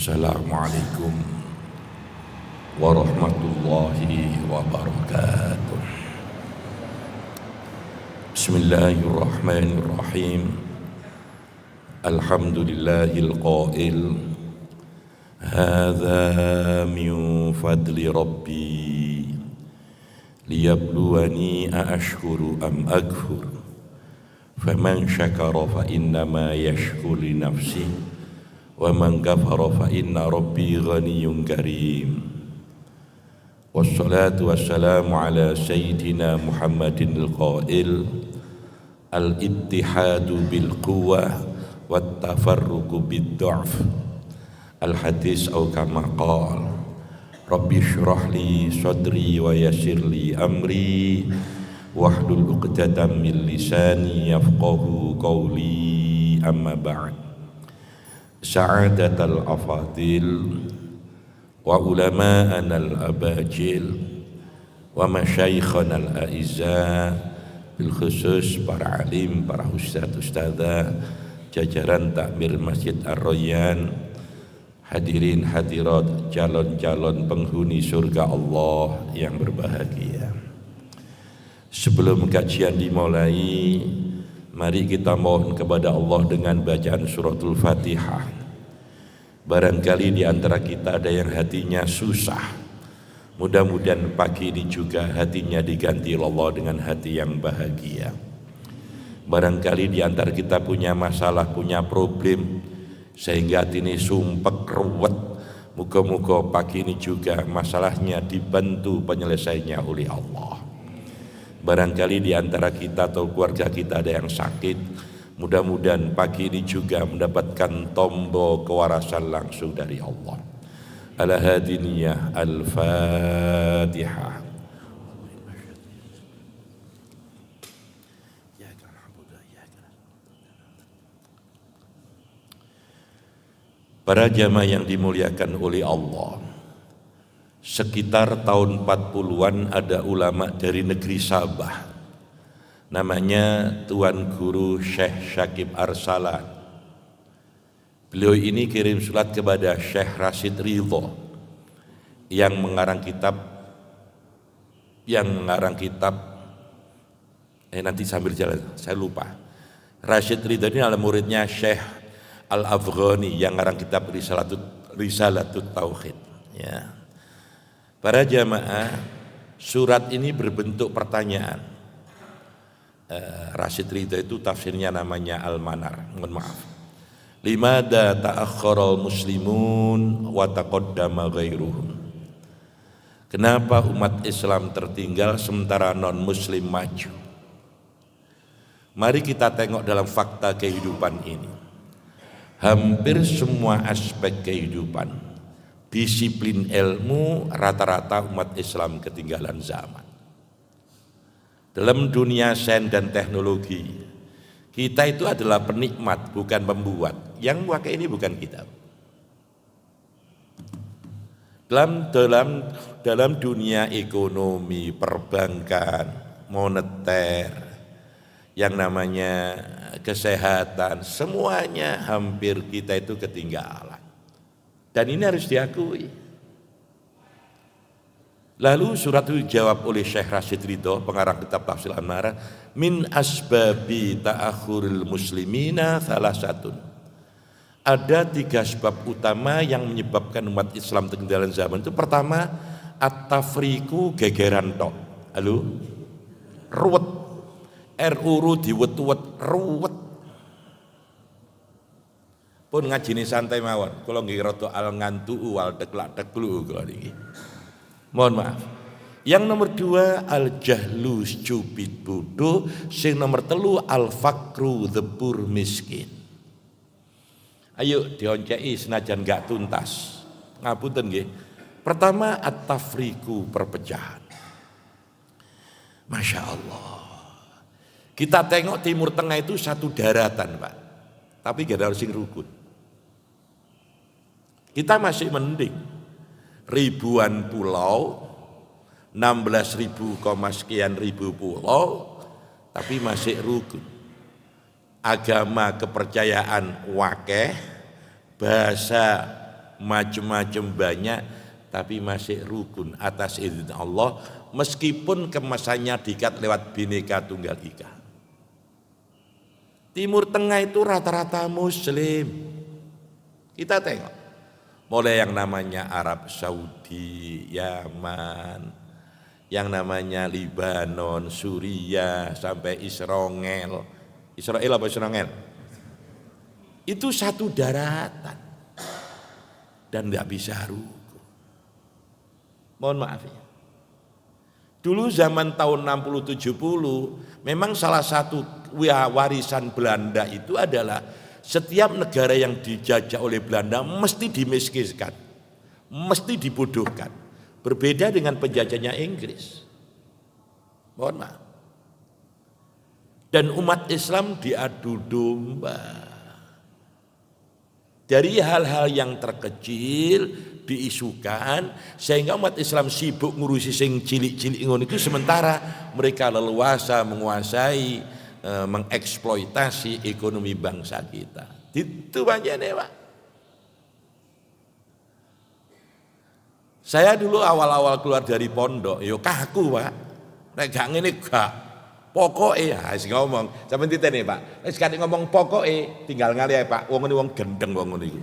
Assalamualaikum warahmatullahi wabarakatuh. Bismillahirrahmanirrahim. Alhamdulillahil qail hadza min fadli rabbi liyabluwani aashkuru am akfur faman syakara fa innama yashkuru li nafsihi wa man kafara fa inna rabbi ghaniyyun karim. Wassalatu wassalamu ala sayyidina Muhammadin al-qail al-ittihadu bil quwwah wat tafarruqu bid du'af. Al-hadis au kama qala rabbi shrah li sadri wa yassir li amri wahlul 'uqdatam min lisani yafqahu qawli, amma ba'd. Sa'adatal afadil wa ulama'ana al-abajil wa masyaikhana al-a'izza, bil khusus para alim, para ustadz-ustadzah, jajaran takmir Masjid Ar-Rayyan, hadirin hadirat, calon-calon penghuni surga Allah yang berbahagia. Sebelum kajian dimulai, mari kita mohon kepada Allah dengan bacaan suratul Fatihah. Barangkali di antara kita ada yang hatinya susah. Mudah-mudahan pagi ini juga hatinya diganti Allah dengan hati yang bahagia. Barangkali di antara kita punya masalah, punya problem, sehingga hati ini sumpek, ruwet. Moga-moga pagi ini juga masalahnya dibantu penyelesaiannya oleh Allah. Barangkali di antara kita atau keluarga kita ada yang sakit, mudah-mudahan pagi ini juga mendapatkan tombol kewarasan langsung dari Allah. Al-Hadiniyah Al-Fatihah. Para jamaah yang dimuliakan oleh Allah, sekitar tahun 40-an ada ulama dari negeri Sabah, namanya Tuan Guru Syekh Syakib Arsalan. Beliau ini kirim surat kepada Syekh Rashid Ridho yang mengarang kitab nanti sambil jalan saya lupa. Rashid Ridho ini adalah muridnya Syekh Al-Afghani yang mengarang kitab Risalatut Tauhid, ya. Para jamaah, surat ini berbentuk pertanyaan. Rashid Ridho itu tafsirnya namanya Al-Manar, mohon maaf. Limada ta'akhkharal muslimun wa taqaddama ghairuhum. Kenapa umat Islam tertinggal sementara non-muslim maju? Mari kita tengok dalam fakta kehidupan ini. Hampir semua aspek kehidupan, disiplin ilmu, rata-rata umat Islam ketinggalan zaman. Dalam dunia sains dan teknologi, kita itu adalah penikmat, bukan pembuat. Yang memakai ini bukan kita. Dalam dunia ekonomi, perbankan, moneter, yang namanya kesehatan, semuanya hampir kita itu ketinggalan. Dan ini harus diakui. Lalu surat itu dijawab oleh Syekh Rashid Ridho, pengarang kitab Tafsir Al-Manar, min asbabi ta'akhuril muslimina salasatun. Ada 3 sebab utama yang menyebabkan umat Islam ketinggalan zaman itu. Pertama, at-tafriqu gegeran tok. Halo? Ruwet. RUU diwet-wet, ruwet. Pun ngajini santai mawon, kalau nggih rada al ngantu wal deklak-deklu kula niki. Mohon maaf. Yang nomor 2 al jahlu, stupid, bodoh. Sing nomor 3 al fakru, the poor, miskin. Ayo dionceki senajan gak tuntas. Ngapunten nggih. Pertama at-tafriqu, perpecahan. Masya Allah. Kita tengok Timur Tengah itu satu daratan, Pak. Tapi gak ada sing rukun. Kita masih mending. Ribuan pulau, 16.000, sekian ribu pulau, tapi masih rukun. Agama kepercayaan wakeh, bahasa macam-macam banyak, tapi masih rukun atas izin Allah, meskipun kemasannya diikat lewat Bhinneka Tunggal Ika. Timur Tengah itu rata-rata Muslim. Kita tengok, mulai yang namanya Arab Saudi, Yaman, yang namanya Libanon, Suriah, sampai Israel. Israel apa Israel? Itu satu daratan dan nggak bisa ruku. Mohon maaf ya. Dulu zaman tahun 60-70 memang salah satu warisan Belanda itu adalah setiap negara yang dijajah oleh Belanda mesti dimiskinkan, mesti dibodohkan. Berbeda dengan penjajahnya Inggris. Mohon maaf. Dan umat Islam diadu domba. Dari hal-hal yang terkecil diisukan sehingga umat Islam sibuk ngurusi sing cilik-cilik ngono itu, sementara mereka leluasa menguasai, mengeksploitasi ekonomi bangsa kita. Itu banyak Pak. Saya dulu awal-awal keluar dari pondok, yo kaku Pak. Nek gak ngene gak. Pokoke ya wis ngomong. Sampeyan titeni Pak. Wis sekali ngomong pokoke tinggal ngali ae Pak. Wong ngene wong gendeng wong ngono iku.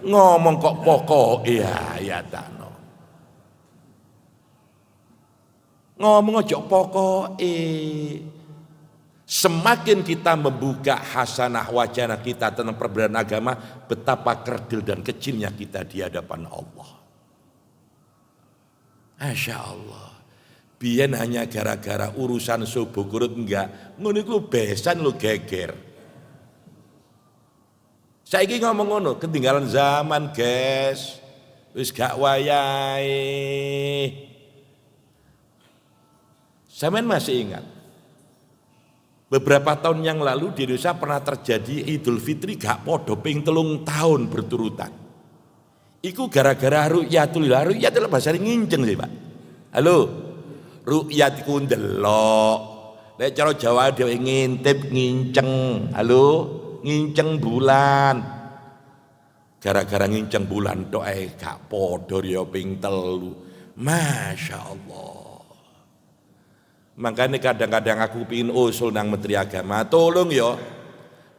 Ngomong kok pokoke ya takno. Ngomong aja pokoke. Semakin kita membuka hasanah wajana kita tentang perbedaan agama, betapa kerdil dan kecilnya kita di hadapan Allah. Masya Allah. Biyen hanya gara-gara urusan subuh kurut enggak, ngono iku besan lu geger. Saiki ngomong ngono, ketinggalan zaman, guys. Wis gak wayahe. Sampeyan masih ingat? Beberapa tahun yang lalu di Indonesia pernah terjadi Idul Fitri gak podo ping 3 tahun berturutan. Iku gara-gara ru'yatul hilal bahasa nginceng sih Pak. Halo, ru'yat iku ndelok. Nek cara Jawa dhewe ngintip nginceng. Halo, nginceng bulan. Gara-gara nginceng bulan tok ae gak podo ya ping 3. Masya Allah. Makanya kadang-kadang aku pingin usul nang Menteri Agama, tolong yo.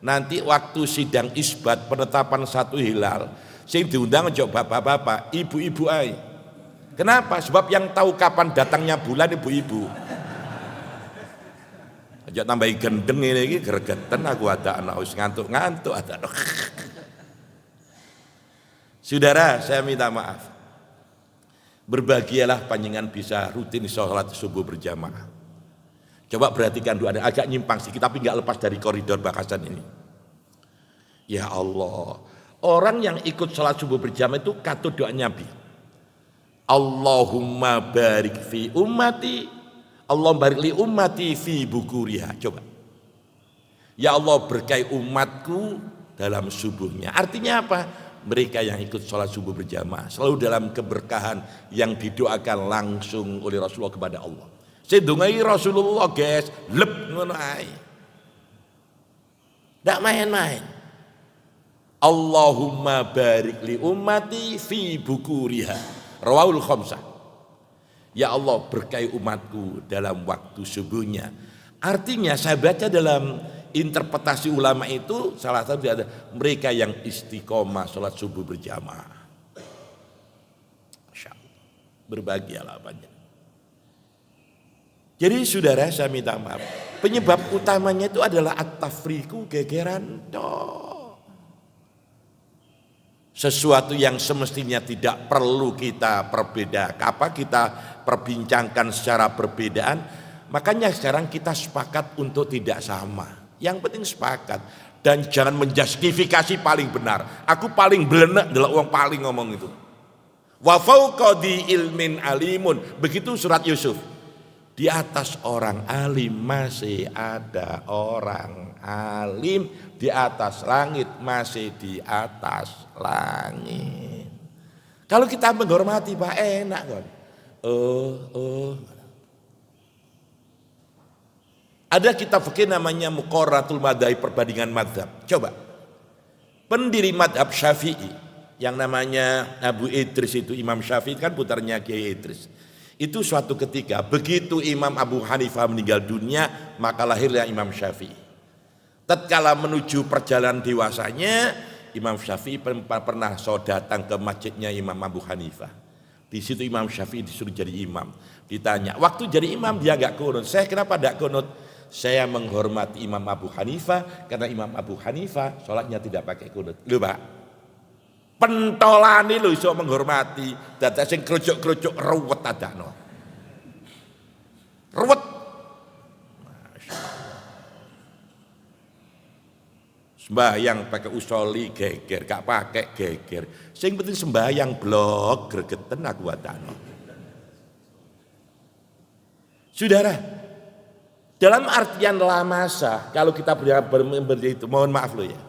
Nanti waktu sidang isbat penetapan satu hilal, sing diundang aja bapak-bapak, ibu-ibu ae. Kenapa? Sebab yang tahu kapan datangnya bulan ibu-ibu. Aja tambahi gendeng ini iki gregeten aku ada anak wis ngantuk-ngantuk ada. Saudara, saya minta maaf. Berbahagialah panjenengan bisa rutin sholat subuh berjamaah. Coba perhatikan dulu, ada agak nyimpang sedikit tapi nggak lepas dari koridor bahasan ini. Ya Allah, orang yang ikut sholat subuh berjamaah itu katut doa Nabi. Allahumma barik fi ummati, Allah barik li ummati fi bukuriha. Coba. Ya Allah berkahi umatku dalam subuhnya. Artinya apa? Mereka yang ikut sholat subuh berjamaah selalu dalam keberkahan yang didoakan langsung oleh Rasulullah kepada Allah. Sedungai Rasulullah guys, lep ngono ae. Ndak main-main. Allahumma barik li ummati fi bukuriha. Rawahul khamsah. Ya Allah berkahi umatku dalam waktu subuhnya. Artinya saya baca dalam interpretasi ulama itu salah satu ada mereka yang istiqomah sholat subuh berjamaah. Masya Allah. Berbahagialah banyak. Jadi saudara saya minta maaf. Penyebab utamanya itu adalah at-tafriqu gegeran toh. Sesuatu yang semestinya tidak perlu kita perbeda, apa kita perbincangkan secara perbedaan. Makanya sekarang kita sepakat untuk tidak sama. Yang penting sepakat dan jangan menjustifikasi paling benar. Aku paling belenek adalah orang paling ngomong itu. Wa fauqa di ilmin alimun. Begitu surat Yusuf. Di atas orang alim masih ada orang alim, di atas langit masih di atas langit. Kalau kita menghormati Pak enak kan. Ada kitab fikih namanya Muqarratul Madhab, perbandingan madhab. Coba. Pendiri madhab Syafi'i yang namanya Abu Idris itu, Imam Syafi'i kan putarnya Kiai Idris. Itu suatu ketika begitu Imam Abu Hanifah meninggal dunia, maka lahirlah Imam Syafi'i. Tatkala menuju perjalanan dewasanya, Imam Syafi'i pernah datang ke masjidnya Imam Abu Hanifah. Di situ Imam Syafi'i disuruh jadi imam. Ditanya, waktu jadi imam dia enggak kunut. Saya kenapa enggak kunut? Saya menghormati Imam Abu Hanifah karena Imam Abu Hanifah sholatnya tidak pakai kunut. Lho Pak, pentolani lho iso menghormati. Dadi sing kerucuk-kerucuk ruwet adakno. Ruwet. Sembahyang pakai usoli geger, gak pakai geger. Sing penting sembahyang blok gregeten aku wadano. Saudara, dalam artian lamasa, kalau kita beri itu, mohon maaf loh ya.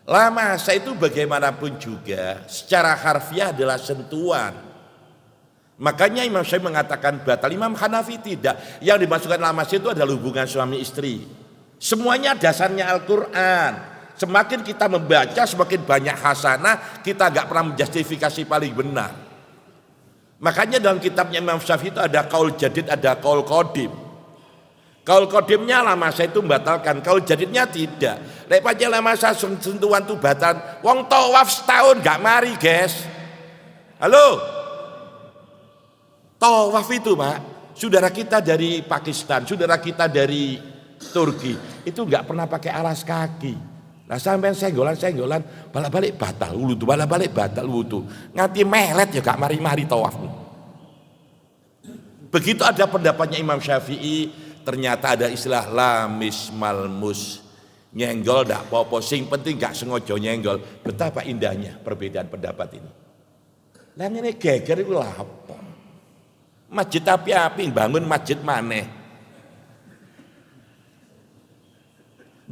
Lamasa itu bagaimanapun juga secara harfiah adalah sentuhan. Makanya Imam Syafi'i mengatakan batal, Imam Hanafi tidak. Yang dimasukkan lamasa itu adalah hubungan suami istri. Semuanya dasarnya Al-Quran. Semakin kita membaca, semakin banyak hasanah, kita gak pernah menjustifikasi paling benar. Makanya dalam kitabnya Imam Syafi'i itu ada kaul jadid, ada kaul qadim. Kaul qadimnya lamasa itu membatalkan, kaul jadidnya tidak. Lek pancen lamasa sentuhan itu batal. Wong tawaf setahun gak mari, guys. Halo. Tawaf itu, Pak, saudara kita dari Pakistan, saudara kita dari Turki, itu gak pernah pakai alas kaki. Nah sampai senggolan, balik-balik batal wudu, balik-balik batal wudu. Nganti melet ya gak mari-mari tawafmu. Begitu ada pendapatnya Imam Syafi'i, ternyata ada istilah lamis malmus. Nyenggol ndak apa-apa, sing penting gak sengaja nyenggol. Betapa indahnya perbedaan pendapat ini. Lah ngene geger iku lha apa? Masjid api-api bangun masjid maneh.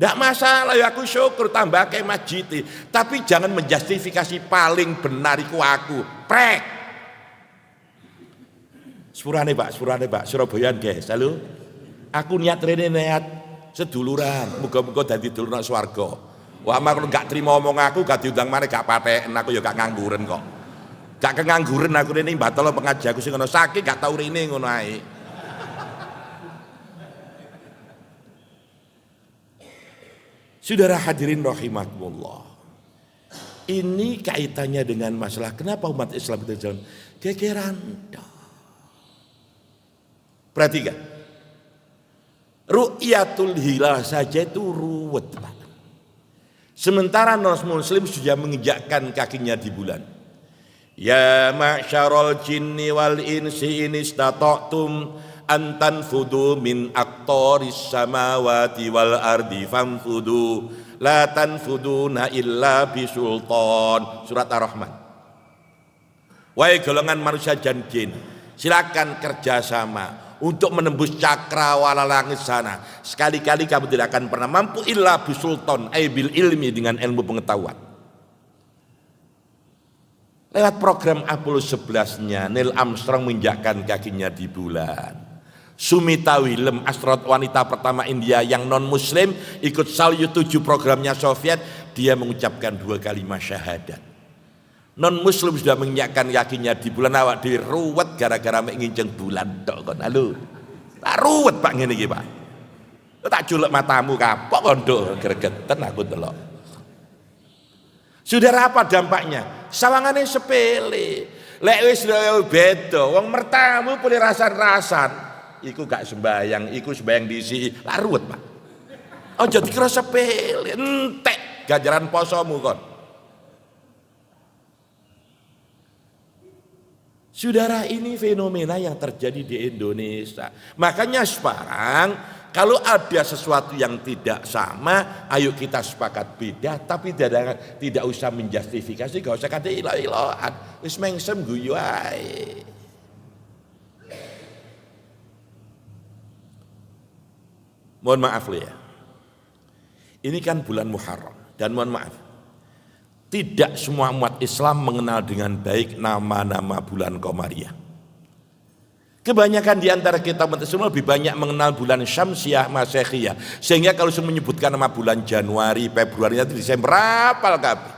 Ndak masalah ya, aku syukur tambah ke masjid. Tapi jangan menjustifikasi paling benar iku aku. Prek. Sepurane Pak, Surabayaan guys. Halo. Aku niat rene niat seduluran, muga-muga dadi dulur nang swarga. Wah, mak gak trimo omong aku gak diundang maneh gak patheken, aku ya gak ngangguren kok. Gak kengangguren aku rene batal pengajianku sing ngono, saking gak tau rene ngono ae. Saudara hadirin rahimakumullah. Ini kaitannya dengan masalah kenapa umat Islam itu jalan gegeran. Perhatikan. Ru'yatul hilal saja itu ruwet, Pak. Sementara non-muslim sudah menginjakkan kakinya di bulan. Ya ma'syarul jinni wal insi in istata'tum an tanfudu min aqtaris samawati wal ardi fanfudu la tanfuduna illa bisultan. Surat Ar-Rahman. Wahai golongan manusia dan jin, silakan kerjasama untuk menembus cakrawala langit sana. Sekali-kali kamu tidak akan pernah mampu illa bisultan, bil ilmi, dengan ilmu pengetahuan. Lewat program Apollo 11-nya, Neil Armstrong menginjakkan kakinya di bulan. Sumita Willem, astronot wanita pertama India yang non muslim, ikut Salyut 7 programnya Soviet, dia mengucapkan 2 kalimat syahadat. Non muslim sudah menginjakkan kakinya di bulan, awak dhewe ruwet gara-gara mek nginceng bulan tok kon. Halo. Tak ruwet Pak ngene iki, Pak. Tak julek matamu kapok kon nduk gregeten aku delok. Saudara, apa dampaknya? Sawangane sepele. Lek wis beda, wong mertamu boleh rasan-rasan. Iku gak sembayang, iku sembayang diisi. Lah ruwet, Pak. Aja dikira sepele, entek ganjaran posomu kon. Saudara, ini fenomena yang terjadi di Indonesia. Makanya sekarang kalau ada sesuatu yang tidak sama, ayo kita sepakat beda, tapi tidak usah menjustifikasi, gak usah kata ilah-ilahan. Wis mengsem guyu ae. Mohon maaf ya. Ini kan bulan Muharram, dan mohon maaf, tidak semua umat Islam mengenal dengan baik nama-nama bulan Qamariyah. Kebanyakan di antara kita umat Islam lebih banyak mengenal bulan Syamsiah, Masekhiyah. Sehingga kalau menyebutkan nama bulan Januari, Februari, Desember, apal kabeh.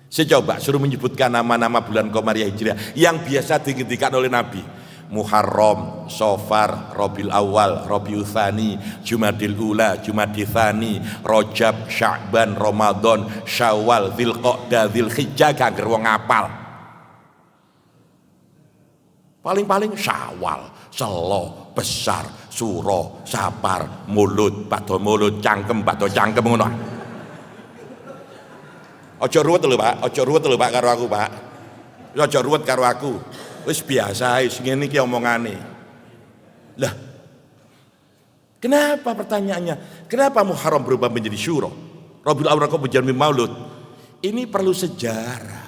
Saya coba suruh menyebutkan nama-nama bulan Qamariah Hijriah yang biasa dihentikan oleh Nabi. Muharram, Safar, Rabiul Awal, Rabiul Tsani, Jumadil Ula, Jumadil Tsani, Rajab, Sya'ban, Ramadan, Syawal, Dzulqa'dah, Dzulhijjah kangger wong apal. Paling-paling Syawal, Selo, Besar, Suro, Sapar, Mulud, Bado Mulud, Cangkem, Bado Cangkem ngono. Aja ruwet lho Pak, aja ruwet lho Pak karo aku Pak. Aja ruwet karo aku. Wis biasa wis ngene iki omongane. Lah. Kenapa pertanyaannya? Kenapa Muharram berubah menjadi Syuro? Rabiul Awwal kok menjadi Maulud? Ini perlu sejarah.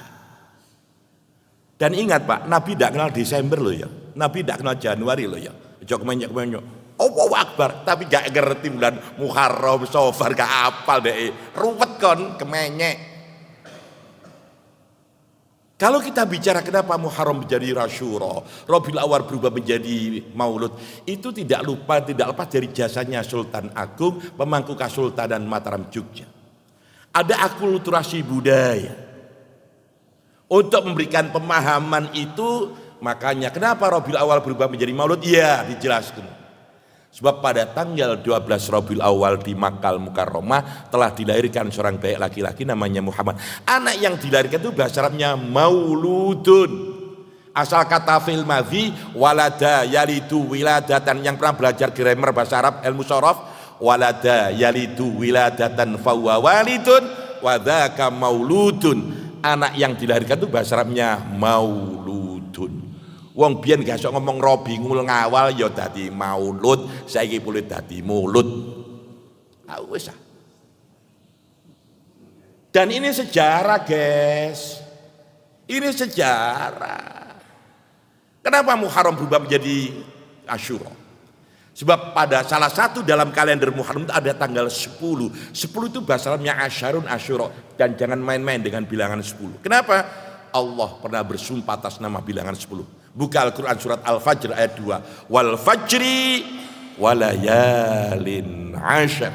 Dan ingat Pak, Nabi tidak kenal Desember loh ya. Nabi tidak kenal Januari loh ya. Jok kemenyek-kemenyek. Allahu Akbar, tapi gak ngerti bulan Muharram, Safar gak apal deh. Ruwet kon kemenyek. Kalau kita bicara kenapa Muharram menjadi Asyura, Rabiul Awwal berubah menjadi Maulud, itu tidak lepas dari jasanya Sultan Agung, pemangku Kesultanan Mataram Jogja. Ada akulturasi budaya. Untuk memberikan pemahaman itu, makanya kenapa Rabiul Awwal berubah menjadi Maulud? Ya, dijelaskan. Sebab pada tanggal 12 Rabiul Awwal di Makkah Mukarramah telah dilahirkan seorang bayi laki-laki namanya Muhammad. Anak yang dilahirkan itu bahasa Arabnya mauludun. Asal kata fil madhi walada yalidu wiladatan, yang pernah belajar grammar bahasa Arab ilmu sorof, walada yalidu wiladatan fahuwa walidun wa dzaka mauludun. Anak yang dilahirkan itu bahasa Arabnya mauludun. Wong biyen gak sok ngomong robi ngul ngawal ya dadi maulud, saiki boleh dadi mulut. Wis. Dan ini sejarah, guys. Ini sejarah. Kenapa Muharram berubah menjadi Asyura? Sebab pada salah satu dalam kalender Muharram itu ada tanggal 10. 10 itu bahasa Arabnya Asyarun Asyura, dan jangan main-main dengan bilangan 10. Kenapa? Allah pernah bersumpah atas nama bilangan 10. Buka Al-Quran surat Al-Fajr ayat 2. Wal fajri walayalin asyar.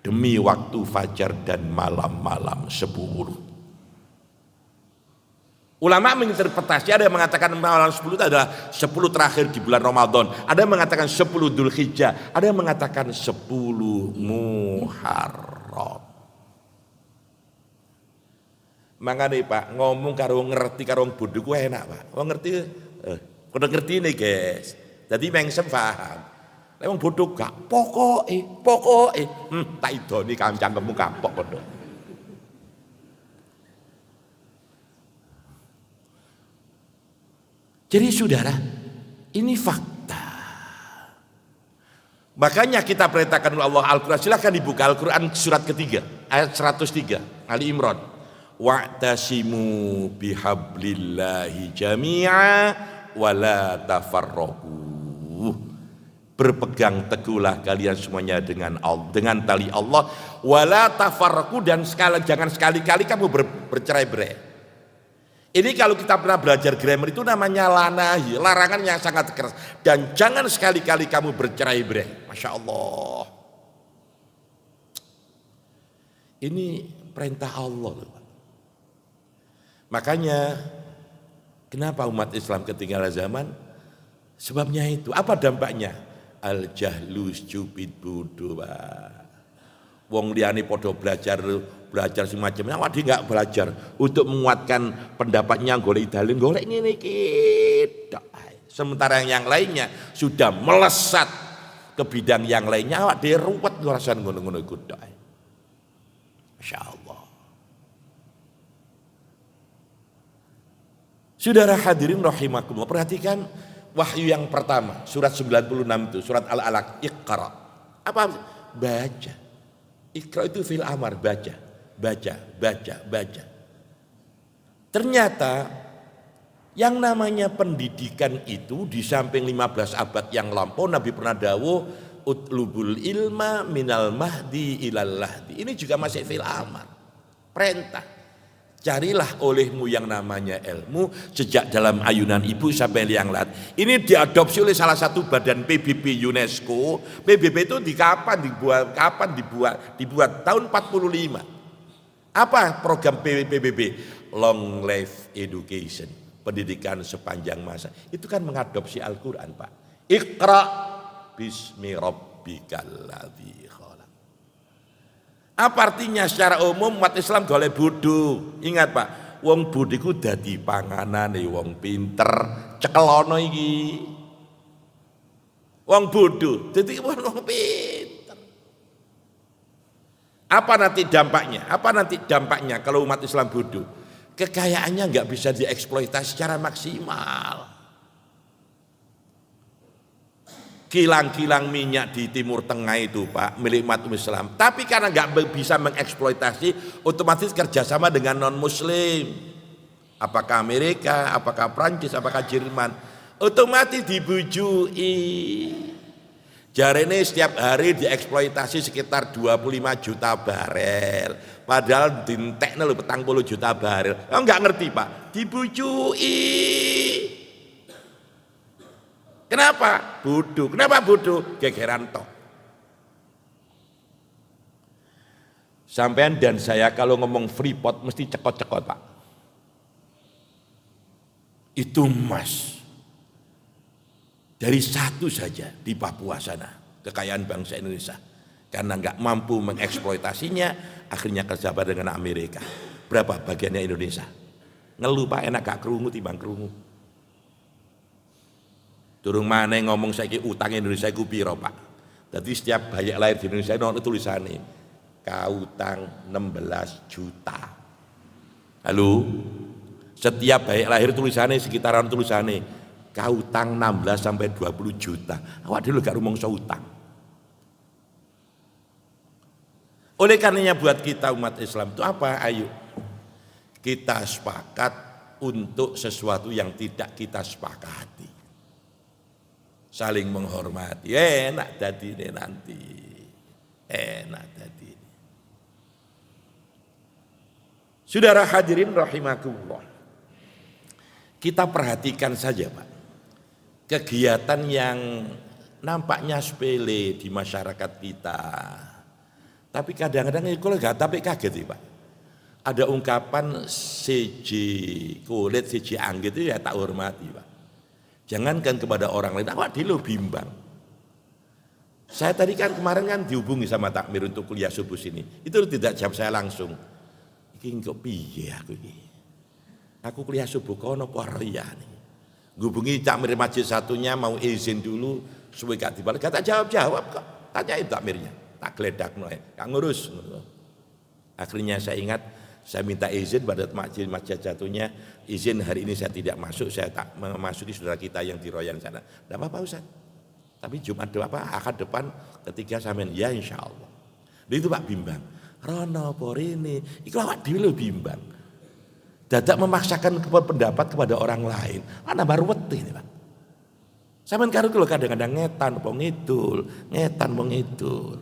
Demi waktu fajar dan malam-malam 10. Ulama menginterpretasi, ada yang mengatakan malam 10 itu adalah 10 terakhir di bulan Ramadan. Ada yang mengatakan 10 Dzulhijjah. Ada yang mengatakan 10 Muharram. Makanya Pak, ngomong karo ngerti karo wong bodho ku enak Pak. Wong ngerti kudu ngerti nih guys. Jadi mengsem paham. Lek wong bodho gak pokoke tak idoni kancangmu kapok kono. Jadi saudara, ini fakta. Makanya kita perintahkan oleh Allah Al-Quran, silakan dibuka Al-Quran surat ketiga ayat 103 Ali Imran. Wa'tasimu bihablillahi jami'a wala tafarraqu. Berpegang teguhlah kalian semuanya dengan tali Allah, wala tafarraqu, dan jangan sekali-kali kamu bercerai-berai. Ini kalau kita pernah belajar grammar itu namanya lanahi, larangan yang sangat keras. Dan jangan sekali-kali kamu bercerai-berai. Masya Allah. Ini perintah Allah loh. Makanya kenapa umat Islam ketinggalan zaman? Sebabnya itu. Apa dampaknya? Al-jahlu stupid bodoh Pak. Wong liyane padha belajar semacamnya, awak dia enggak belajar untuk menguatkan pendapatnya, golek dalil, golek ngene iki tok. Sementara yang lainnya sudah melesat ke bidang yang lainnya, awak dhewe ruwet ngurasan ngono-ngono iku tok. Masyaallah. Saudara hadirin rahimakumullah, perhatikan wahyu yang pertama, surat 96 itu, surat Al-Alaq, Iqra. Apa? Baca. Iqra itu fil amar, baca. Ternyata yang namanya pendidikan itu di samping 15 abad yang lampau Nabi pernah dawuh utlubul ilma minal mahdi ilal lahdi. Ini juga masih fil amar. Perintah. Carilah olehmu yang namanya ilmu sejak dalam ayunan ibu sampai liang lahat. Ini diadopsi oleh salah satu badan PBB UNESCO. PBB itu kapan dibuat? Dibuat tahun 45. Apa program PBB? Long life education, pendidikan sepanjang masa. Itu kan mengadopsi Al-Quran, Pak. Iqra bismi rabbikal ladzi khalaq. Apa artinya secara umum umat Islam golek bodho? Ingat, Pak, wong bodho iku dadi panganane wong pinter, cekelono iki. Wong bodho dadi wong pinter. Apa nanti dampaknya? Apa nanti dampaknya kalau umat Islam bodoh? Kekayaannya nggak bisa dieksploitasi secara maksimal. Kilang-kilang minyak di Timur Tengah itu, Pak, milik umat Islam. Tapi karena nggak bisa mengeksploitasi, otomatis kerjasama dengan non-Muslim. Apakah Amerika, apakah Prancis, apakah Jerman, otomatis dibujui. Jarene setiap hari dieksploitasi sekitar 25 juta barel. Padahal dintekne lho 40 juta barel. Enggak ngerti, Pak. Dibujui. Kenapa? Bodoh. Kenapa bodoh? Gegeran tok. Sampean dan saya kalau ngomong Freeport mesti cekot-cekot, Pak. Itu emas. Dari satu saja di Papua sana, kekayaan bangsa Indonesia. Karena nggak mampu mengeksploitasinya, akhirnya kerjasama dengan Amerika. Berapa bagiannya Indonesia? Ngeluh, Pak, enak gak kerungu timbang kerungu. Durung mana ngomong saiki utang Indonesia iku piro, Pak. Jadi setiap bayi lahir di Indonesia ono tulisane kautang 16 juta. Halo. Setiap bayi lahir tulisannya sekitaran tulisannya kautang 16 sampai 20 juta. Awak dulu gak rumangsa utang. Oleh karenanya buat kita umat Islam itu apa? Ayo kita sepakat untuk sesuatu yang tidak kita sepakati. Saling menghormati. Enak dadine nanti. Enak dadine. Saudara hadirin rahimakumullah. Kita perhatikan saja, Pak. Kegiatan yang nampaknya sepele di masyarakat kita. Tapi kadang-kadang kalau nggak tapi kaget ya, Pak. Ada ungkapan siji kulit siji anggit itu ya tak hormati, Pak. Jangankan kepada orang lain, awak dulu bimbang. Saya tadi kan kemarin kan dihubungi sama takmir untuk kuliah subuh sini. Itu tidak jawab saya langsung. Iki kok piye aku iki? Aku kuliah subuh kono Korea nih. Hubungi takmir masjid satunya mau izin dulu suwe gak dibalik, gak jawab kok. Tanyain takmirnya, tak geledak gak ngurus. Akhirnya saya ingat, saya minta izin pada masjid satunya, izin hari ini saya tidak masuk, saya tak memasuki saudara kita yang di Royan sana. Tidak apa-apa Ustaz. Tapi Jumat akad depan ketika sampean ya insya Allah. Itu Pak bimbang. Rono porini, iku awak dhewe bimbang. Dadak memaksakan pendapat kepada orang lain. Ana baru wedi nih, Pak. Sampeyan karo kula kadang-kadang ngetan apa ngidul, ngetan apa ngidul.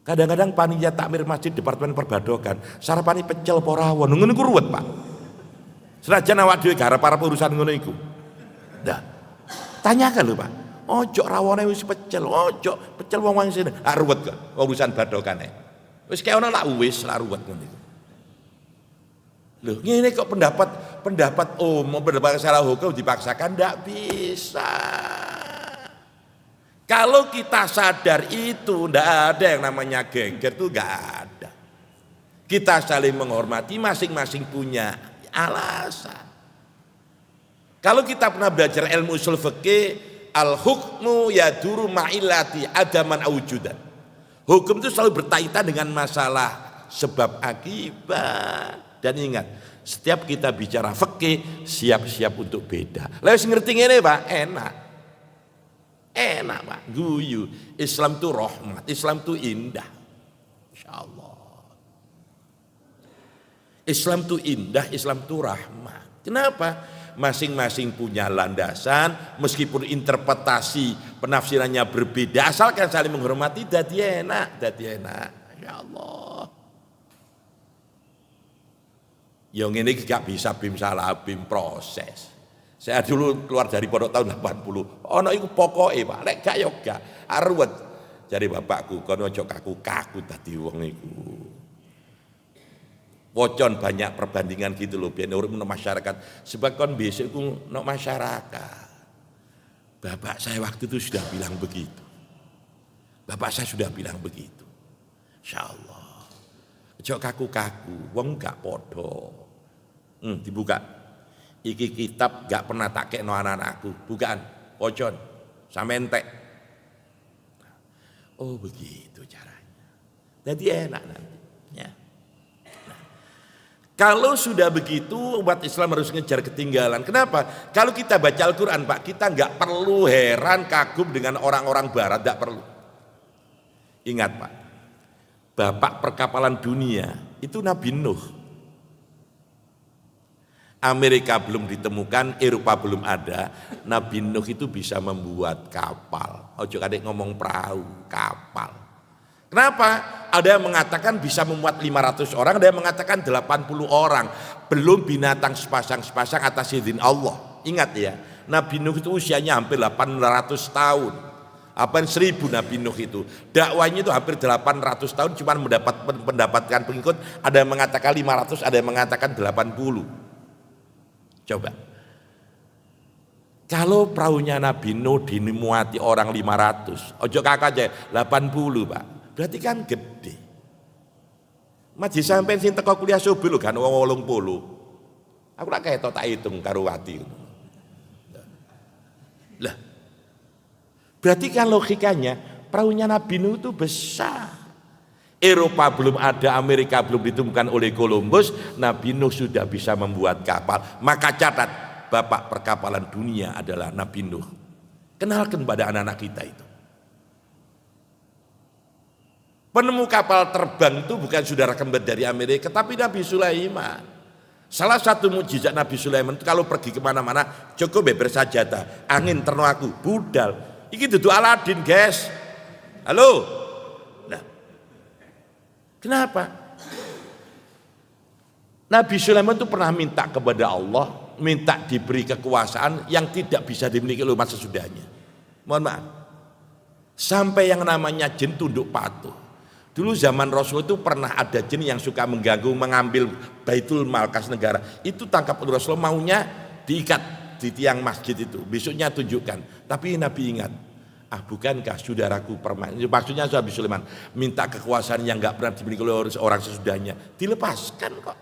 Kadang-kadang panitia takmir masjid departemen perbadokan, sarapani pecel apa rawon, ngono iku ruwet, Pak. Senajan awak dhewe garap para urusan ngono iku. Nah, tanyakan lho, Pak. Ojo rawone wis pecel, ojo pecel wong sini. Ah ruwet kok urusan badokane. Wis kaya ono lak wis lak ruwet ngono iku. Loh, ini kok pendapat pendapat salah hukum dipaksakan? Tidak bisa. Kalau kita sadar itu, tidak ada yang namanya geger, itu tidak ada. Kita saling menghormati, masing-masing punya alasan. Kalau kita pernah belajar ilmu usul fikih, al-hukmu yaduru ma'ilati adaman awujudan. Hukum itu selalu berkaitan dengan masalah sebab akibat. Dan ingat, setiap kita bicara fikih, siap-siap untuk beda. Lalu ngerti ini Pak, enak Pak, guyu. Islam itu rahmat, Islam itu indah. Insya Allah. Islam itu indah, Islam itu rahmat. Kenapa? Masing-masing punya landasan, meskipun interpretasi penafsirannya berbeda, asalkan saling menghormati, dadi enak. Ya Allah. Yang ini gak bisa bim salah bim proses. Saya dulu keluar dari pondok tahun 80. Ono iku pokoke Pak, lek gak yoga, arwet. Jadi bapakku kono ojo kaku dadi wong iku. Wocon banyak perbandingan gitu loh, biar urip nang masyarakat. Sebab kon besok ku nang masyarakat. Bapak saya waktu itu sudah bilang begitu. Bapak saya sudah bilang begitu. Insyaallah. Ojo kaku-kaku, wong gak podo. Dibuka. Iki kitab gak pernah tak kekno anak-anakku. Bukaan, wocon, sampe entek. Oh begitu caranya. Jadi enak nanti. Ya. Kalau sudah begitu umat Islam harus ngejar ketinggalan. Kenapa? Kalau kita baca Al-Quran Pak, kita nggak perlu heran kagum dengan orang-orang barat, nggak perlu. Ingat Pak, bapak perkapalan dunia itu Nabi Nuh. Amerika belum ditemukan, Eropa belum ada, Nabi Nuh itu bisa membuat kapal. Ojo kadek ngomong perahu, kapal. Kenapa? Ada yang mengatakan bisa memuat 500 orang, ada yang mengatakan 80 orang. Belum binatang sepasang-sepasang atas izin Allah. Ingat ya, Nabi Nuh itu usianya hampir 800 tahun. Apa 1000 Nabi Nuh itu. Dakwanya itu hampir 800 tahun cuma mendapatkan pengikut. Ada yang mengatakan 500, ada yang mengatakan 80. Coba. Kalau perahunya Nabi Nuh dimuati orang 500, ojo kakak aja 80 Pak. Berarti kan gede. Maji sampean sing teko kuliah subuh lho kan wong 80. Aku lak ketok tak hitung karo wati. Lah. Berarti kan logikanya perahunya Nabi Nuh itu besar. Eropa belum ada, Amerika belum ditemukan oleh Columbus, Nabi Nuh sudah bisa membuat kapal. Maka catat, bapak perkapalan dunia adalah Nabi Nuh. Kenalkan pada anak-anak kita itu. Penemu kapal terbang itu bukan saudara kembar dari Amerika, tapi Nabi Sulaiman. Salah satu mukjizat Nabi Sulaiman itu kalau pergi kemana-mana cukup bersajata, angin terno aku, budal. Iki dudu Aladin guys. Halo. Nah, kenapa? Nabi Sulaiman itu pernah minta kepada Allah, minta diberi kekuasaan yang tidak bisa dimiliki oleh umat sesudahnya. Mohon maaf. Sampai yang namanya jin tunduk patuh. Dulu zaman Rasul itu pernah ada jin yang suka mengganggu, mengambil Baitul Mal kas negara. Itu tangkap oleh Rasul, maunya diikat di tiang masjid itu. Besoknya tunjukkan. Tapi Nabi ingat, bukankah saudaraku permanen? Maksudnya Nabi Sulaiman minta kekuasaan yang enggak pernah dimiliki oleh orang sesudahnya. Dilepaskan kok.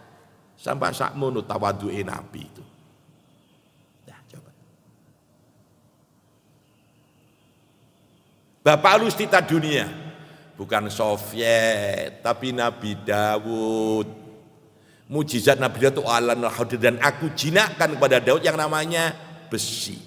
Sampai sakmono tawadu'e Nabi itu. Nah, coba. Bapak Alustita dunia. Bukan Soviet, tapi Nabi Daud. Mujizat Nabi Daud itu alan al-hadir, dan aku jinakkan kepada Daud yang namanya besi.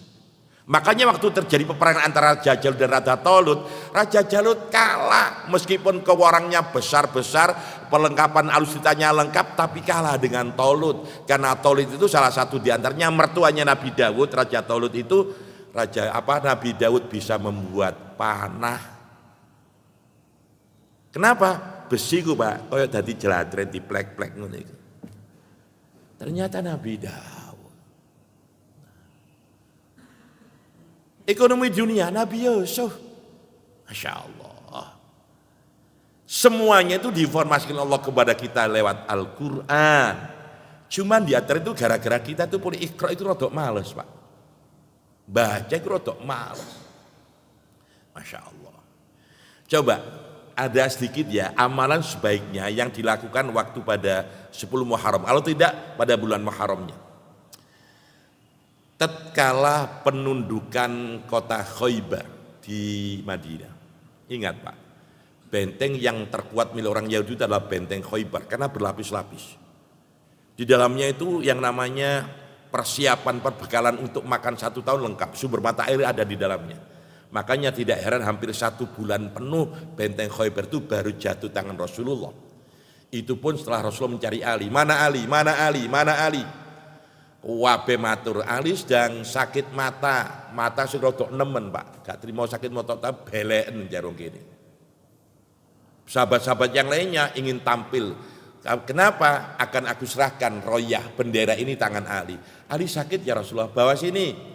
Makanya waktu terjadi peperangan antara Raja Jalut dan Raja Tolut, Raja Jalut kalah meskipun kewarangnya besar-besar, perlengkapan alustitanya lengkap, tapi kalah dengan Tolut. Karena Tolut itu salah satu di antaranya mertuanya Nabi Daud, Raja Tolut itu Nabi Daud bisa membuat panah. Kenapa? Besi ku Pak, koyo dadi jeladren di plek-plek ngono iku. Ternyata Nabi Daud. Ekonomi dunia Nabi Yusuf. Masya Allah. Semuanya itu diinformasikan Allah kepada kita lewat Al-Quran. Cuman di antara itu gara-gara kita tuh boleh Iqra itu rodok males Pak. Baca itu rodok males. Masya Allah. Coba. Ada sedikit ya amalan sebaiknya yang dilakukan waktu pada 10 Muharram. Kalau tidak pada bulan Muharramnya. Tatkala penundukan kota Khaybar di Madinah. Ingat Pak, benteng yang terkuat milik orang Yahudi adalah benteng Khaybar karena berlapis-lapis. Di dalamnya itu yang namanya persiapan perbekalan untuk makan 1 tahun lengkap. Sumber mata air ada di dalamnya. Makanya tidak heran hampir 1 bulan penuh benteng Khaybar itu baru jatuh tangan Rasulullah. Itu pun setelah Rasulullah mencari Ali. Mana Ali? Mana Ali? Mana Ali? Wabe matur Ali sedang sakit mata. Mata sing rodok nemen Pak. Gak terima sakit mata tapi beleken jarung kene. Sahabat-sahabat yang lainnya ingin tampil. Kenapa? Akan aku serahkan royah bendera ini tangan Ali. Ali sakit ya Rasulullah, bawa sini.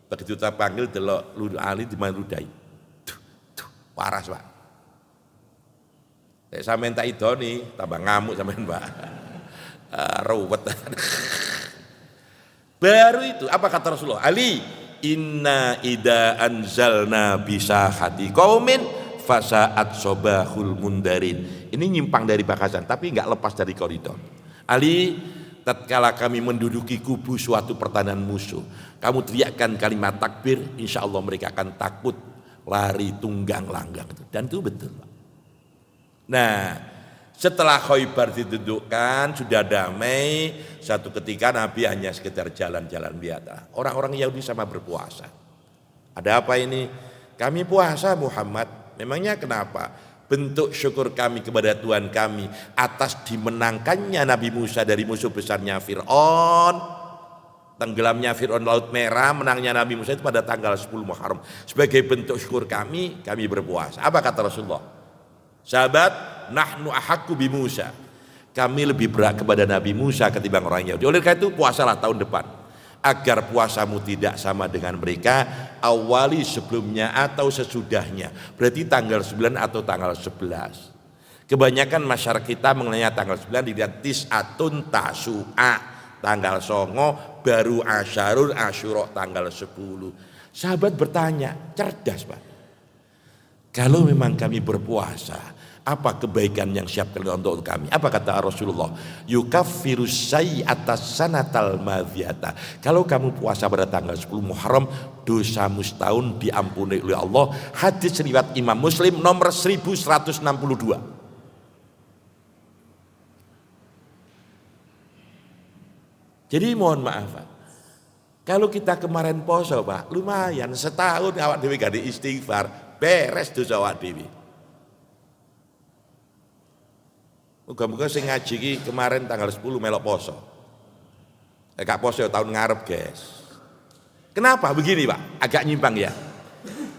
Begitu kita panggil delok Ali di mana ludai. Waras Pak. Sampeyan tak idoni tambah ngamuk sampeyan Pak. Ruwet. Baru itu apa kata Rasulullah? Ali, inna ida anzalna bisa hati qaumin fasaat sobahul mundarin. Ini nyimpang dari bakasan tapi nggak lepas dari koridor. Ali, tatkala kami menduduki kubu suatu pertahanan musuh, kamu teriakkan kalimat takbir, insya Allah mereka akan takut, lari tunggang langgang. Dan itu betul. Nah, setelah Khaybar didudukkan, sudah damai, satu ketika Nabi hanya sekedar jalan-jalan biasa. Orang-orang Yahudi sama berpuasa. Ada apa ini? Kami puasa Muhammad. Memangnya kenapa? Bentuk syukur kami kepada Tuhan kami atas dimenangkannya Nabi Musa dari musuh besarnya Fir'aun, tenggelamnya Fir'aun Laut Merah, menangnya Nabi Musa itu pada tanggal 10 Muharram. Sebagai bentuk syukur kami berpuasa. Apa kata Rasulullah? Sahabat, nahnu ahakku bi Musa. Kami lebih berat kepada Nabi Musa ketimbang orang Yahudi. Oleh karena itu puasalah tahun depan, agar puasamu tidak sama dengan mereka, awali sebelumnya atau sesudahnya. Berarti tanggal 9 atau tanggal 11. Kebanyakan masyarakat kita mengenai tanggal 9 dilihat tis'atun tasu'a, tanggal songo, baru asyarun asyura tanggal 10. Sahabat bertanya, cerdas Pak, kalau memang kami berpuasa, apa kebaikan yang siapkan untuk kami? Apa kata Rasulullah? Yukaffirus sayyi'atas sanatal madhiyata. Kalau kamu puasa pada tanggal 10 Muharram, dosamu setahun diampuni oleh Allah. Hadis riwayat Imam Muslim nomor 1162. Jadi mohon maaf Pak, kalau kita kemarin poso Pak, lumayan setahun awak dewi gak istighfar, beres dosa awak dewi. Muga-muga sing ngaji ki kemarin tanggal 10 melok poso. Gak poso tahun ngarep, guys. Kenapa begini, Pak? Agak nyimpang ya.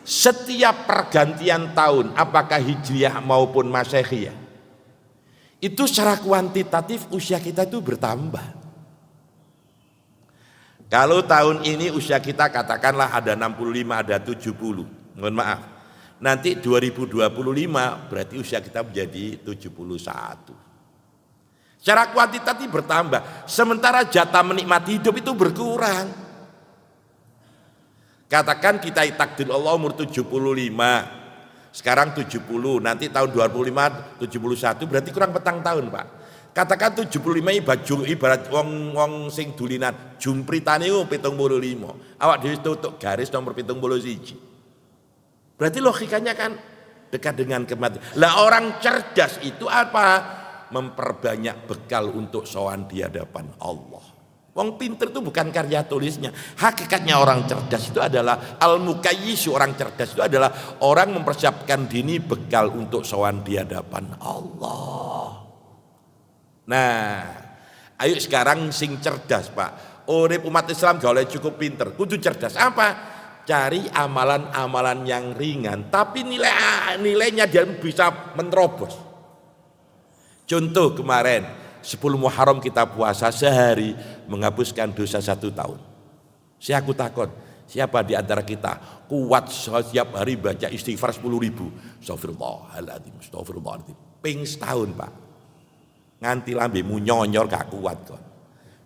Setiap pergantian tahun, apakah Hijriah maupun Masehi, itu secara kuantitatif usia kita itu bertambah. Kalau tahun ini usia kita katakanlah ada 65, ada 70. Mohon maaf. Nanti 2025 berarti usia kita menjadi 71. Secara kuantitatif bertambah, sementara jatah menikmati hidup itu berkurang. Katakan kita takdir Allah umur 75, sekarang 70, nanti tahun 25, 71, berarti kurang petang tahun Pak. Katakan 75 ibarat wong sing dulinan jumpritane 75. Awak dhewe tutuk garis nomor 71. Berarti logikanya kan dekat dengan kematian. Lah orang cerdas itu apa? Memperbanyak bekal untuk sowan di hadapan Allah. Wong pinter itu bukan karya tulisnya. Hakikatnya orang cerdas itu adalah al-mukayyis, orang cerdas itu adalah orang mempersiapkan diri bekal untuk sowan di hadapan Allah. Nah, ayo sekarang sing cerdas Pak. Urip umat Islam gak oleh cukup pinter, kudu cerdas. Apa? Cari amalan-amalan yang ringan tapi nilainya dia bisa menerobos. Contoh kemarin 10 Muharram kita puasa sehari menghapuskan dosa 1 tahun. Aku takut siapa di antara kita kuat setiap hari baca istighfar 10.000. Astagfirullahaladzim, astagfirullahaladzim. Ping setahun Pak, nganti lambemu nyonyor gak kuat kok.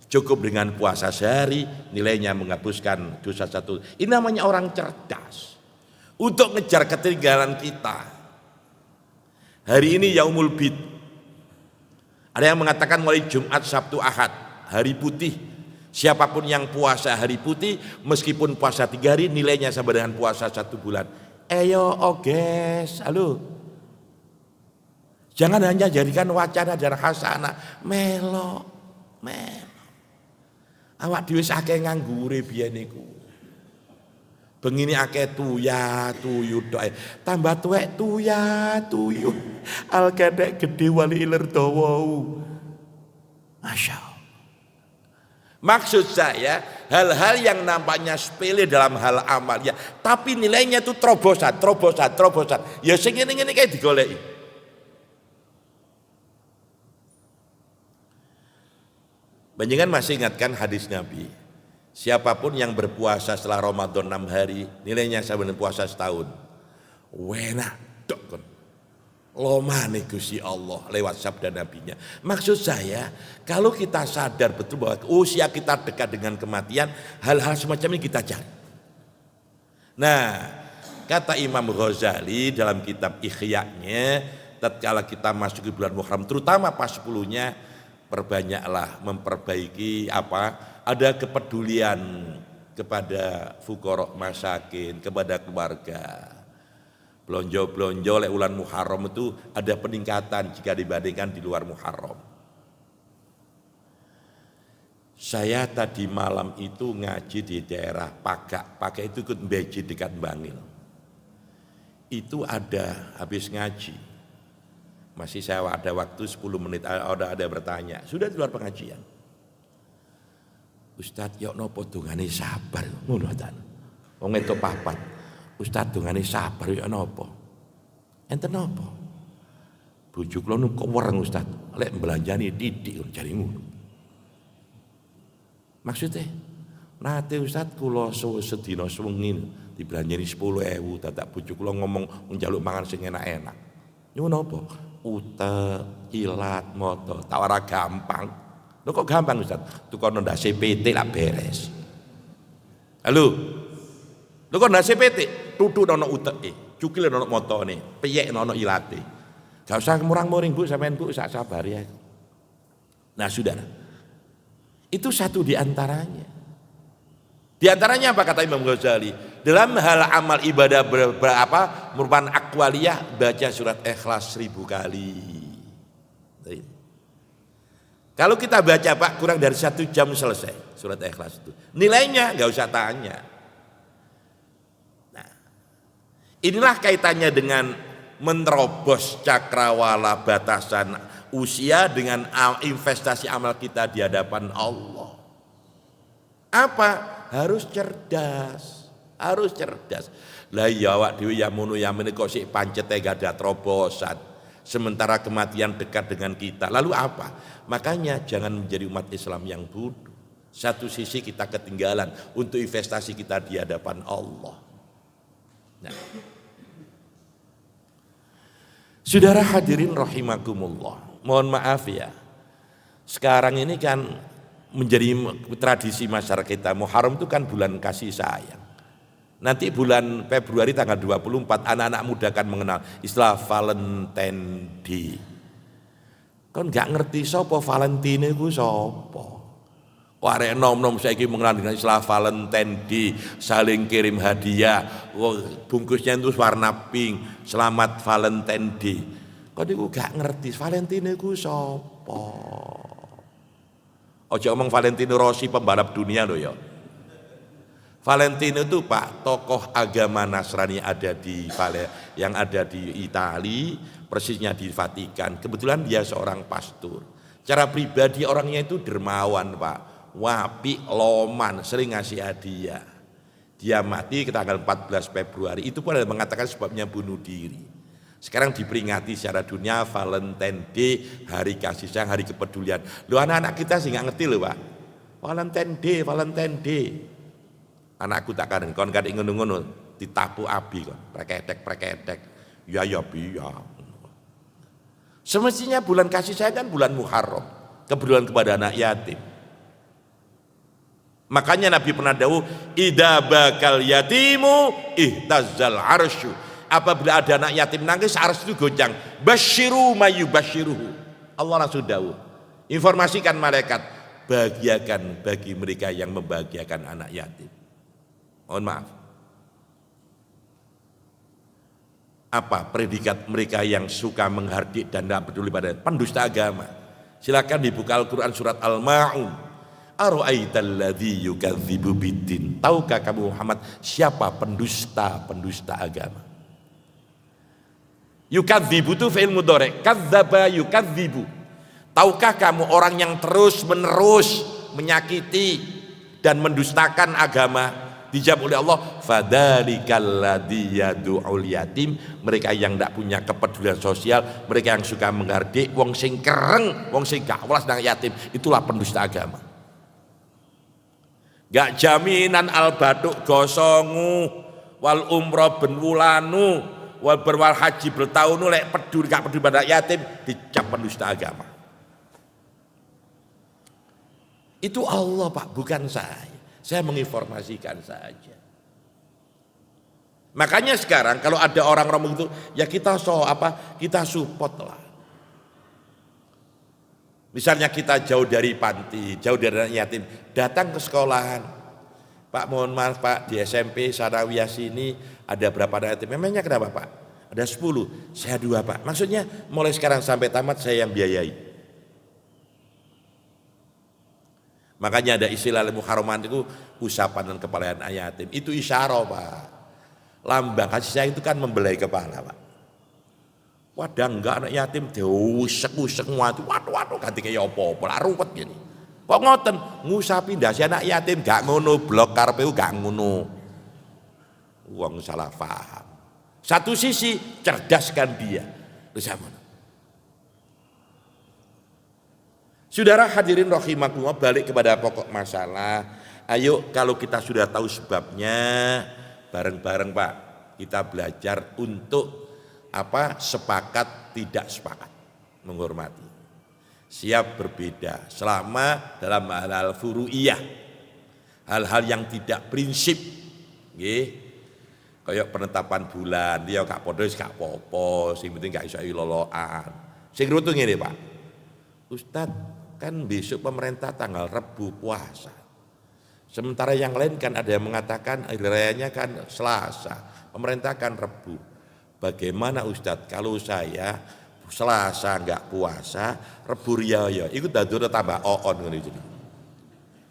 Cukup dengan puasa sehari, nilainya menghapuskan dosa 1. Ini namanya orang cerdas. Untuk ngejar ketinggalan kita. Hari ini Yaumul Bid. Ada yang mengatakan mulai Jumat, Sabtu, Ahad, hari putih. Siapapun yang puasa hari putih, meskipun puasa 3 hari, nilainya sama dengan puasa 1 bulan. Guys, halo. Jangan hanya jadikan wacana dan hasanah. Melo. Awak dhewe akeh nganggure biyen niku. Bengine akeh tuyu tok. Tambah tuwek tuyu. Al kedek gede wali iler dawa. Masya Allah. Maksud saya hal-hal yang nampaknya sepele dalam hal amal ya, tapi nilainya itu terobosan. Ya sing ngene-ngene kae digoleki. Panjenengan masih ingatkan hadis Nabi, siapapun yang berpuasa setelah Ramadan 6 hari, nilainya sama dengan puasa setahun. Wenak dok kon. Lomane Gusti Allah lewat sabda nabinya. Maksud saya, kalau kita sadar betul bahwa usia kita dekat dengan kematian, hal-hal semacam ini kita cari. Nah, kata Imam Ghazali dalam kitab Ihya-nya, tatkala kita masuk ke bulan Muharram, terutama pas 10-nya, perbanyaklah memperbaiki ada kepedulian kepada fuqara masakin, kepada keluarga. Blonjo-blonjo oleh bulan Muharram itu ada peningkatan jika dibandingkan di luar Muharram. Saya tadi malam itu ngaji di daerah Pakak itu ikut beji dekat Bangil. Itu ada habis ngaji. Masih saya ada waktu 10 menit, ada bertanya. Sudah di luar pengajian. Ustadz, yuk nopo dungane sabar. Ngono ta. Wong itu papat. Ustadz dungane sabar ya napa? Enten napa? Bojo kula nu kok wereng Ustadz, lek belanjani titik jare ngono. Maksudnya nate Ustadz kula sedina sewengi dibelanjani 10.000 dadak bojo kula ngomong njaluk mangan sing enak-enak. Niku napa? Utek, ilat, moto, tawara gampang. Lho kok gampang Ustadz? Tukono ndak CPT lah beres. Halo. Lho kok ndak CPT? Tutu nono uteke, cukil nono motone, peyek nono ilate. Gak usah murang-muring Bu, sampean Bu sak sabar ya. Nah, Saudara. Itu satu di antaranya. Di antaranya apa kata Imam Ghazali? Dalam hal amal ibadah merupakan akwaliyah, baca surat Ikhlas 1000 kali. Kalau kita baca Pak kurang dari 1 jam selesai surat Ikhlas itu. Nilainya gak usah tanya. Inilah kaitannya dengan menerobos cakrawala batasan usia dengan investasi amal kita di hadapan Allah. Apa? Harus cerdas. Harus cerdas. Lah ya awak dhewe ya munu ya menika sik pancete gak ada terobosan. Sementara kematian dekat dengan kita. Lalu apa? Makanya jangan menjadi umat Islam yang bodoh. Satu sisi kita ketinggalan untuk investasi kita di hadapan Allah. Nah. Saudara hadirin rahimakumullah. Mohon maaf ya. Sekarang ini kan menjadi tradisi masyarakat kita. Muharram itu kan bulan kasih sayang. Nanti bulan Februari tanggal 24 anak-anak muda akan mengenal istilah Valentine Day. Kan gak ngerti sapa Valentine iku sapa. Arek nom-nom saiki mengenal dengan istilah Valentine Day, saling kirim hadiah. Bungkusnya itu warna pink, selamat Valentine Day. Kok niku gak ngerti Valentine iku sapa? Ojo omong Valentino Rossi pembalap dunia loh ya. Valentino itu Pak, tokoh agama Nasrani yang ada di Italia, persisnya di Vatikan. Kebetulan dia seorang pastor. Cara pribadi orangnya itu dermawan Pak. Wapi, loman, sering ngasih hadiah. Dia mati ke tanggal 14 Februari, itu pun ada mengatakan sebabnya bunuh diri. Sekarang diperingati secara dunia Valentine Day, hari kasih sayang, hari kepedulian. Loh anak-anak kita sih nggak ngerti loh Pak. Valentine Day. Anakku tak kadang kon kadang ngono-ngono ditapu api kon, preketek. Ya biya. Semestinya bulan kasih sayang kan bulan Muharram, kepedulian kepada anak yatim. Makanya Nabi pernah dawuh, idza bakal yatimu ihtazzal arsyu. Apabila ada anak yatim nangis, arsy itu goncang. Basyiru mayubasyiruhu. Allah langsung dawuh, informasikan malaikat, bahagiakan bagi mereka yang membahagiakan anak yatim. Mohon maaf. Apa predikat mereka yang suka menghardik dan tidak peduli pada pendusta agama? Silakan dibuka Al-Quran surat Al-Ma'un. Ara'aital ladzi yukadzibu biddin. Tahukah kamu Muhammad siapa pendusta agama? Yukadzibu itu fi'il mudhari', kadzdzaba yukadzibu. Tahukah kamu orang yang terus-menerus menyakiti dan mendustakan agama? Dijawab oleh Allah, fadzalikal ladzi yad'ul yatim. Mereka yang tidak punya kepedulian sosial, mereka yang suka menghardik wong sing kereng, wong sing gak welas nang yatim, itulah pendusta agama. Gak jaminan al batuk gosongu wal umroh ben wulanu wal berwal haji bertahun lek peduli gak peduli pada yatim dicap pendusta agama. Itu Allah Pak, bukan saya. Saya menginformasikan saja. Makanya sekarang kalau ada orang ngomong itu, ya kita kita support lah. Misalnya kita jauh dari panti, jauh dari anak yatim, datang ke sekolahan. Pak mohon maaf Pak, di SMP Sanawiyah sini ada berapa anak yatim? Memangnya kenapa Pak? Ada 10, saya 2 Pak. Maksudnya mulai sekarang sampai tamat saya yang biayai. Makanya ada istilah muharraman itu usapan dan kepala anak yatim. Itu isyarah Pak. Lambang kasih sayang itu kan membelai kepala Pak. Wadah enggak anak yatim diusek-usek waduh ganti kaya apa-apa lah ruwet gini. Kok ngoten ngusapi ndase anak yatim gak ngono blok karepe gak ngono. Wong salah paham. Satu sisi cerdaskan dia. Saudara hadirin rahimakumullah, balik kepada pokok masalah. Ayo kalau kita sudah tahu sebabnya, bareng-bareng Pak, kita belajar untuk sepakat tidak sepakat, menghormati, siap berbeda selama dalam hal-hal furu'iyah, hal-hal yang tidak prinsip, kayak penetapan bulan, dia gak podo gak popo, sing penting gak iso loloan. Sing rutu ngene Pak, Ustadz kan besok pemerintah tanggal Rebu puasa, sementara yang lain kan ada yang mengatakan hari rayanya kan Selasa, pemerintah kan Rebu. Bagaimana Ustadz kalau saya Selasa enggak puasa, Rebu riyaya, itu dadone tambah oon ngene.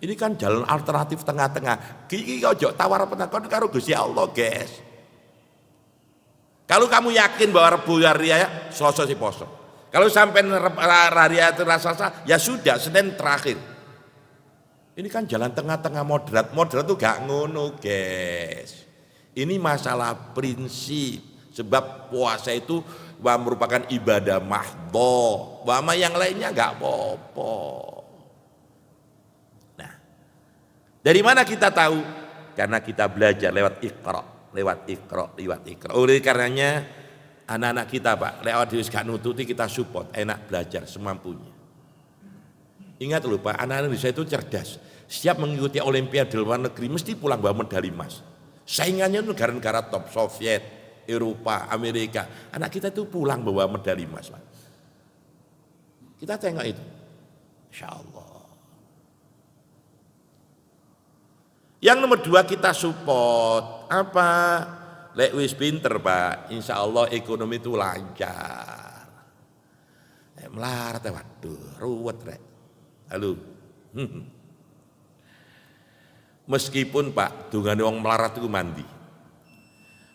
Ini kan jalan alternatif tengah-tengah. Iki ojo tawar penakon karo Gusti Allah, guys. Kalau kamu yakin bahwa Rebu riyaya, Selasa si poso. Kalau sampai raya itu Selasa, ya sudah Senin terakhir. Ini kan jalan tengah-tengah moderat tuh gak ngono, guys. Ini masalah prinsip. Sebab puasa itu merupakan ibadah mahdho, wama yang lainnya enggak apa-apa. Nah, dari mana kita tahu? Karena kita belajar lewat Iqra. Oleh karenanya anak-anak kita Pak, lewat diwis gak nututi kita support, enak belajar semampunya. Ingat lho Pak, anak-anak Indonesia itu cerdas. Siap mengikuti olimpiade luar negeri mesti pulang bawa medali emas. Saingannya negara-negara top, Soviet, Eropa, Amerika, anak kita itu pulang bawa medali emas Pak. Kita tengok itu, Insya Allah. Yang nomor 2 kita support apa? Lek wis pinter Pak, Insya Allah ekonomi itu lancar. Melarat waduh, ruwet rek. Halo. Meskipun Pak, dungane wong melarat itu mandi.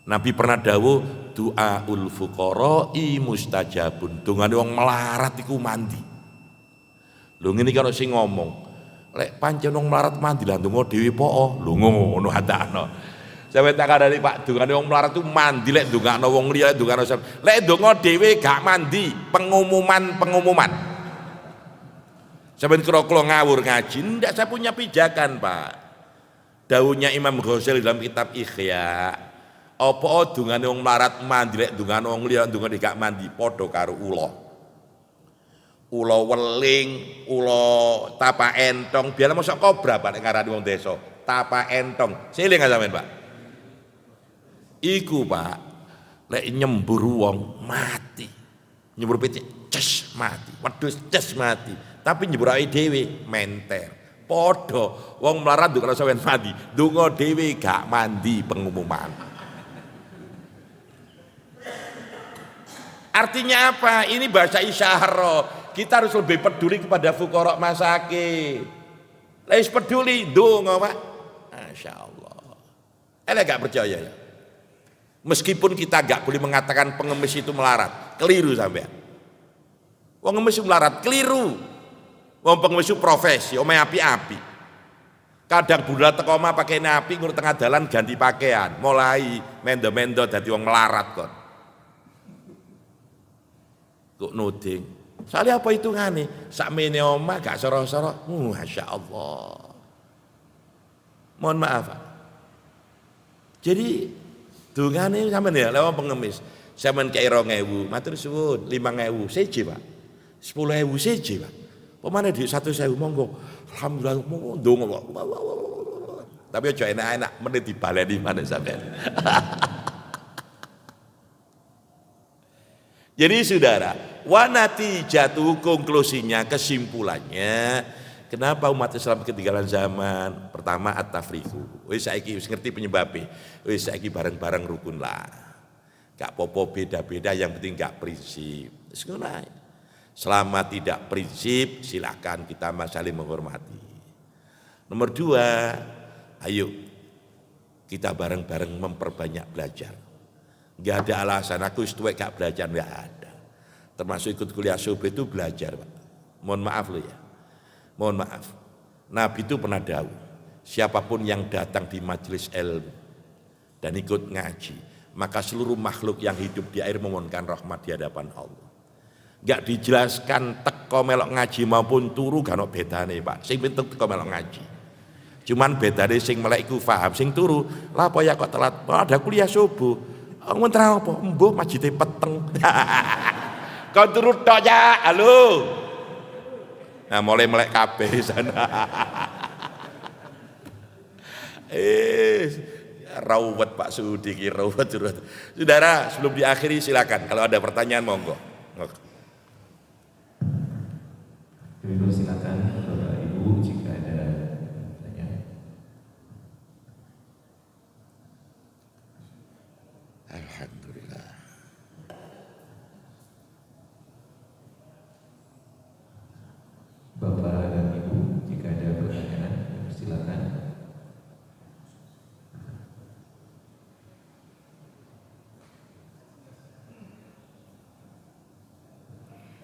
Nabi pernah dawuh du'aul fuqara'i mustajabun. Dungane wong melarat iku mandi. Lho ngene iki ana sing ngomong, lek pancen wong melarat mandi lah ndonga dhewe po. Lho ngono hadakno. Sampe tak kandhani Pak, dungane wong melarat itu mandi lek ndongakno wong liya, ndongakno lek ndonga dhewe gak mandi, pengumuman. Sampeyan kira kula ngawur ngaji, ndak saya punya pijakan Pak. Dawuhnya Imam Ghazali dalam kitab Ihya. Apa dungane wong melarat mandi lek dungane wong liya dungane gak mandi padha karo ula. Ula weling, ula tapa entong, biar mosok kobra Pak nek ngarani wong desa. Tapa entong. Seling sampean Pak. Iku Pak, lek nyembur wong mati. Nyembur picik ces mati, wedhus ces mati. Tapi nyembur awake dhewe menter. Padha wong melarat nduk rasa mandi, ndonga dhewe gak mandi pengumuman. Artinya apa? Ini bahasa isyarah. Kita harus lebih peduli kepada fuqara masakin. Lais peduli ndonga Pak. Masya Allah. Gak percaya ya. Meskipun kita gak boleh mengatakan pengemis itu melarat, keliru sampean. Wong ngemis melarat keliru. Wong pengemis itu profesi, omahe api-api. Kadang bulan teko omah pakai api, ngur tengah dalan ganti pakaian, mulai mendo-mendo dadi wong melarat kon. Kok nuding. Soalnya apa hitungane? Sakmene omah gak soro-soro. Masya Allah. Mohon maaf. Jadi dungane sampeyan ya lewat pengemis. Sampeyan kei 2.000, matur suwun 5.000 siji, Pak. 10.000 siji, Pak. Pemane di 1.000 monggo. Alhamdulillah monggo ndonga, Pak. Tapi aja enak-enak menit dibaleni maneh sampeyan. Jadi saudara, wanati jatuh konklusinya, kesimpulannya, kenapa umat Islam ketinggalan zaman? Pertama at-tafriqu. Wis saiki wis ngerti penyebabnya. Wis saiki bareng-bareng rukun lah. Gak popo beda-beda, yang penting gak prinsip. Selama tidak prinsip, silakan kita saling menghormati. Nomor 2, ayo kita bareng-bareng memperbanyak belajar. Gak ada alasan aku tuwek gak belajar, gak ada. Termasuk ikut kuliah subuh itu belajar, Pak. Mohon maaf loh ya. Mohon maaf. Nabi itu pernah dawuh, siapapun yang datang di majelis ilmu dan ikut ngaji, maka seluruh makhluk yang hidup di air memohonkan rahmat di hadapan Allah. Enggak dijelaskan teko melok ngaji maupun turu gak ono bedane, Pak. Sing penting teko melok ngaji. Cuman bedane sing melek iku paham, sing turu, lah apa ya kok telat? Ada kuliah subuh. Ngontrak apa? Mbuh masjide peteng. Kau turu tok ya, halo. Nah, mulai melek kabeh sana. Rawat Pak Sudi, rawat. Saudara, sebelum diakhiri silakan kalau ada pertanyaan monggo. Ibu silakan Bapak Ibu jika ada pertanyaan. Alhamdulillah. Bapak dan Ibu jika ada pertanyaan silakan.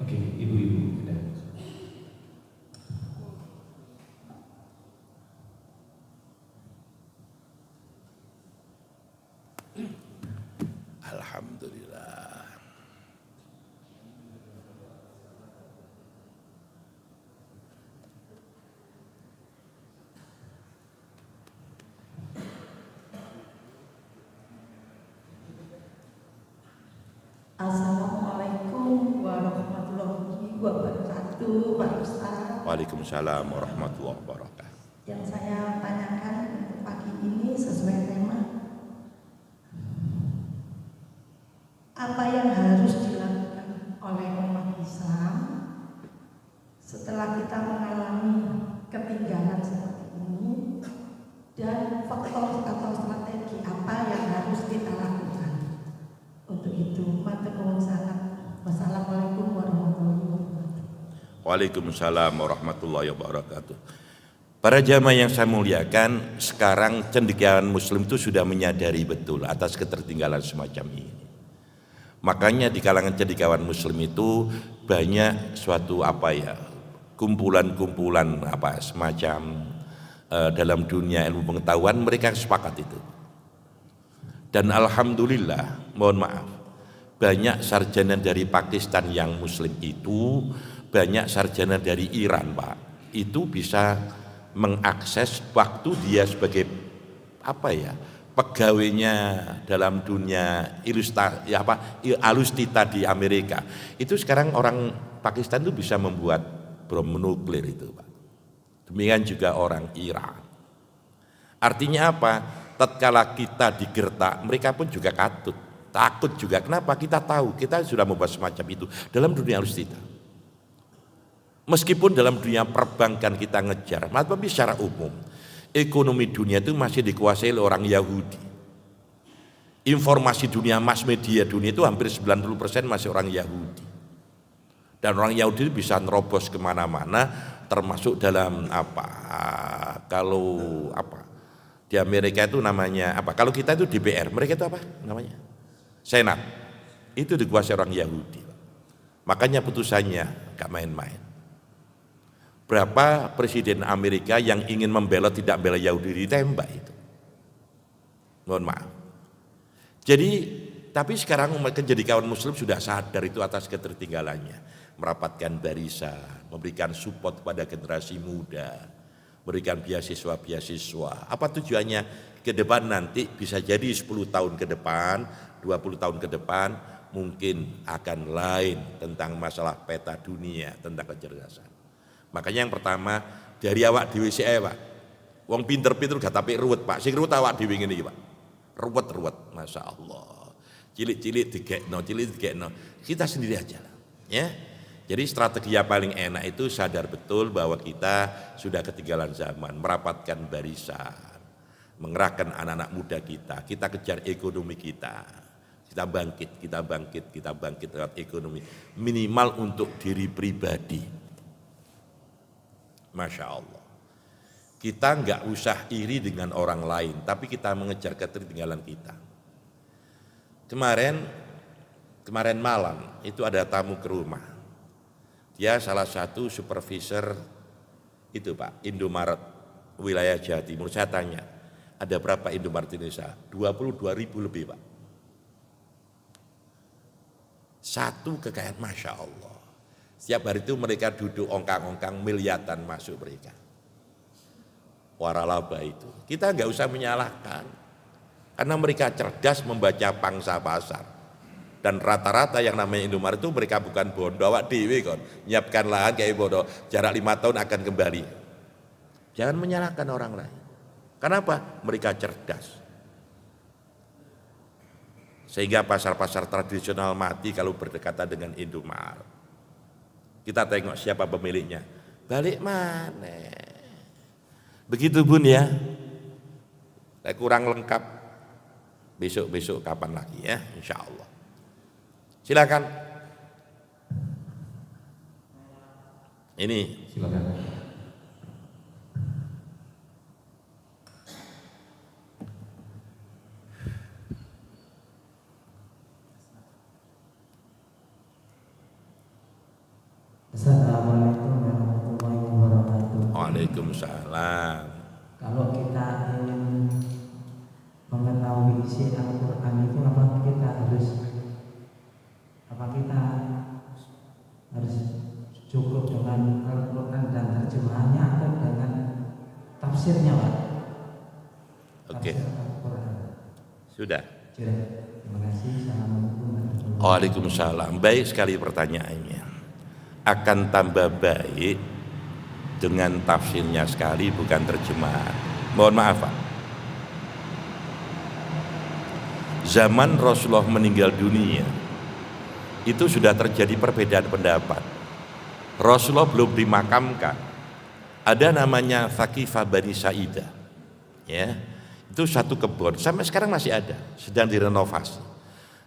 Oke, ibu-ibu sudah. Alhamdulillah. Assalamualaikum warahmatullahi wabarakatuh, Pak Ustaz. Waalaikumsalam warahmatullahi wabarakatuh. Yang saya tanyakan untuk pagi ini sesuai tema, apa yang harus dilakukan oleh umat Islam setelah kita mengalami ketinggalan seperti ini, dan faktor atau strategi apa yang harus kita lakukan untuk itu. Matur nuwun sangat. Wassalamualaikum warahmatullahi wabarakatuh. Waalaikumsalam warahmatullahi wabarakatuh. Para jamaah yang saya muliakan, sekarang cendekiawan muslim itu sudah menyadari betul atas ketertinggalan semacam ini. Makanya di kalangan cendekiawan muslim itu banyak suatu kumpulan-kumpulan semacam dalam dunia ilmu pengetahuan, mereka sepakat itu. Dan alhamdulillah, mohon maaf, banyak sarjana dari Pakistan yang muslim itu, banyak sarjana dari Iran, Pak, itu bisa mengakses waktu dia sebagai pegawainya dalam dunia alustita di Amerika. Itu sekarang orang Pakistan itu bisa membuat bom nuklir itu, Pak. Demikian juga orang Iran. Artinya apa? Tatkala kita digertak, mereka pun juga takut juga. Kenapa? Kita tahu, kita sudah membuat semacam itu dalam dunia alustita. Meskipun dalam dunia perbankan kita ngejar, tapi secara umum ekonomi dunia itu masih dikuasai oleh orang Yahudi. Informasi dunia, mass media dunia itu hampir 90% masih orang Yahudi. Dan orang Yahudi itu bisa nerobos kemana-mana, termasuk dalam di Amerika itu namanya kalau kita itu DPR, mereka itu namanya? Senat. Itu dikuasai orang Yahudi. Makanya putusannya gak main-main. Berapa presiden Amerika yang ingin membelot tidak bela Yahudi ditembak itu. Mohon maaf. Jadi, tapi sekarang umat jadi kawan muslim sudah sadar itu atas ketertinggalannya. Merapatkan barisan, memberikan support pada generasi muda, berikan beasiswa. Apa tujuannya? Ke depan nanti bisa jadi 10 tahun ke depan, 20 tahun ke depan, mungkin akan lain tentang masalah peta dunia, tentang kecerdasan. Makanya yang pertama dari awak dhewe sik ae, Pak. Wong pinter-pinter gak tapi ruwet, Pak. Sing ruwet awak dhewe ngene iki, Pak. Ruwet-ruwet, Masya Allah. Cilik-cilik digekno, kita sendiri aja lah, ya. Jadi strategi yang paling enak itu sadar betul bahwa kita sudah ketinggalan zaman, merapatkan barisan, mengerahkan anak-anak muda kita kejar ekonomi kita bangkit lewat ekonomi, minimal untuk diri pribadi. Masya Allah. Kita nggak usah iri dengan orang lain, tapi kita mengejar ketertinggalan kita. Kemarin malam itu ada tamu ke rumah. Dia salah satu supervisor itu, Pak, Indomaret wilayah Jawa Timur. Saya tanya, ada berapa Indomaret Indonesia? 22.000 lebih, Pak. Satu kekayaan, Masya Allah. Setiap hari itu mereka duduk ongkang-ongkang miliaran masuk mereka. Waralaba itu. Kita nggak usah menyalahkan. Karena mereka cerdas membaca pangsa pasar. Dan rata-rata yang namanya Indomaret itu mereka bukan bondo, awak dewe kon. Nyiapkan lahan kayak bondo, jarak 5 tahun akan kembali. Jangan menyalahkan orang lain. Kenapa? Mereka cerdas. Sehingga pasar-pasar tradisional mati kalau berdekatan dengan Indomaret. Kita tengok siapa pemiliknya. Balik mana? Begitu Bun ya. Kurang lengkap. Besok-besok kapan lagi ya, insya Allah. Silakan. Ini. Silakan. Assalamualaikum warahmatullahi wabarakatuh. Waalaikumsalam. Kalau kita ingin mengetahui isi Al-Quran itu apa kita harus cukup dengan Al-Quran dan terjemahannya atau dengan tafsirnya, Pak? Oke. Al-Quran. Sudah. Terima kasih. Assalamualaikum warahmatullahi wabarakatuh. Waalaikumsalam. Baik sekali pertanyaannya. Akan tambah baik dengan tafsirnya sekali, bukan terjemahan. Mohon maaf, Pak. Zaman Rasulullah meninggal dunia itu sudah terjadi perbedaan pendapat. Rasulullah belum dimakamkan. Ada namanya Thaqifah Bani Sa'idah. Ya. Itu satu kebun, sampai sekarang masih ada, sedang direnovasi.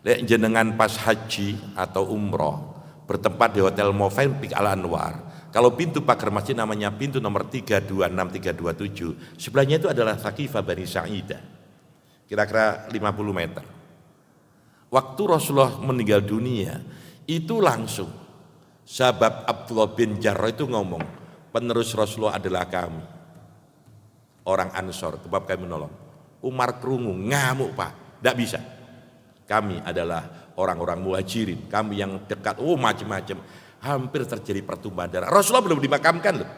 Lek jenengan pas haji atau umroh bertempat di Hotel Movenpick Al Anwar. Kalau pintu pagar masjid namanya pintu nomor 326 327. Sebelahnya itu adalah Thaqifah Bani Sa'idah. Kira-kira 50 meter. Waktu Rasulullah meninggal dunia, itu langsung sahabat Abdullah bin Jarrah itu ngomong, penerus Rasulullah adalah kami, orang Ansor, sebab kami menolong. Umar kerungu, ngamuk, Pak, tidak bisa. Kami adalah orang-orang muhajirin, kami yang dekat, macam-macam. Hampir terjadi pertumpahan darah. Rasulullah belum dimakamkan loh.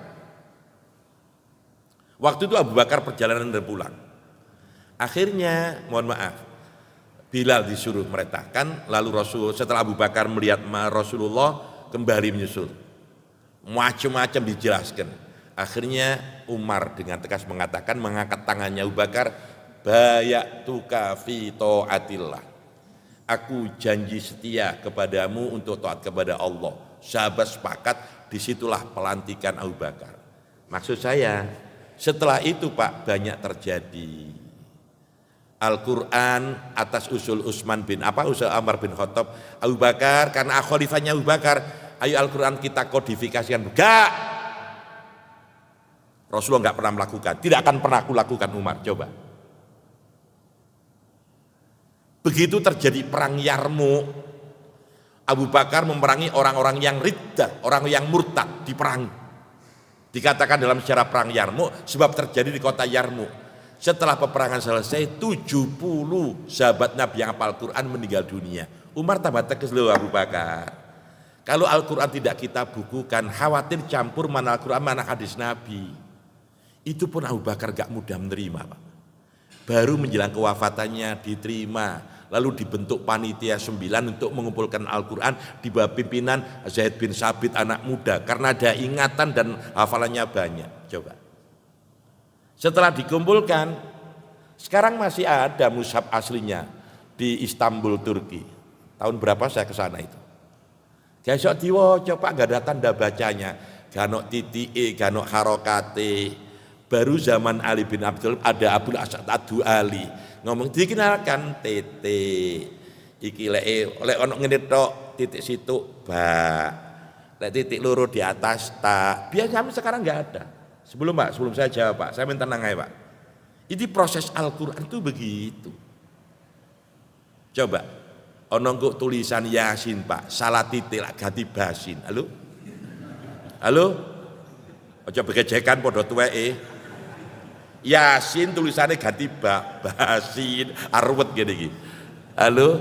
Waktu itu Abu Bakar perjalanan dan pulang. Akhirnya, mohon maaf, Bilal disuruh merintahkan, lalu setelah Abu Bakar melihat Rasulullah kembali menyusul. Macam-macam dijelaskan. Akhirnya Umar dengan tegas mengatakan, mengangkat tangannya Abu Bakar, bayatuka fi ta'atillah. Aku janji setia kepadamu untuk taat kepada Allah. Sahabat sepakat, disitulah pelantikan Abu Bakar. Maksud saya, setelah itu Pak, banyak terjadi. Al-Quran atas usul usul Umar bin Khattab, Abu Bakar, karena khalifahnya Abu Bakar, ayo Al-Quran kita kodifikasikan. Enggak, Rasulullah enggak pernah melakukan, tidak akan pernah aku lakukan. Umar, coba. Begitu terjadi perang Yarmuk, Abu Bakar memerangi orang-orang yang riddah, orang yang murtad, diperangi. Dikatakan dalam sejarah perang Yarmuk, sebab terjadi di kota Yarmuk. Setelah peperangan selesai, 70 sahabat Nabi yang hafal Quran meninggal dunia. Umar tambah tegas loh Abu Bakar. Kalau Al-Quran tidak kita bukukan, khawatir campur mana Al-Quran mana hadis Nabi. Itu pun Abu Bakar gak mudah menerima, Pak. Baru menjelang kewafatannya diterima. lalu dibentuk panitia 9 untuk mengumpulkan Al-Quran di bawah pimpinan Zaid bin Sabit, anak muda, karena ada ingatan dan hafalannya banyak. Coba setelah dikumpulkan, sekarang masih ada mushaf aslinya di Istanbul, Turki. Tahun berapa saya ke sana itu? Gesok diwaca Pak, gak ada tanda bacanya, gak ada titike, gak ada harokate. Baru zaman Ali bin Abdul ada Abdul Asad Ad-Duali ngomong dikenalkan tete iki lek ono ngene tok titik situ ba, lek titik loro di atas tak. Biasanya sekarang nggak ada. Sebelum saya jawab Pak, saya minta tenang aja Pak. Ini proses Al-Quran itu begitu. Coba ono nggo tulisan Yasin Pak, salah titik lak ganti basin. Halo? Aja begejekan padha tuweke. Yasin tulisannya ganti basin, arwet gini gini. Halo,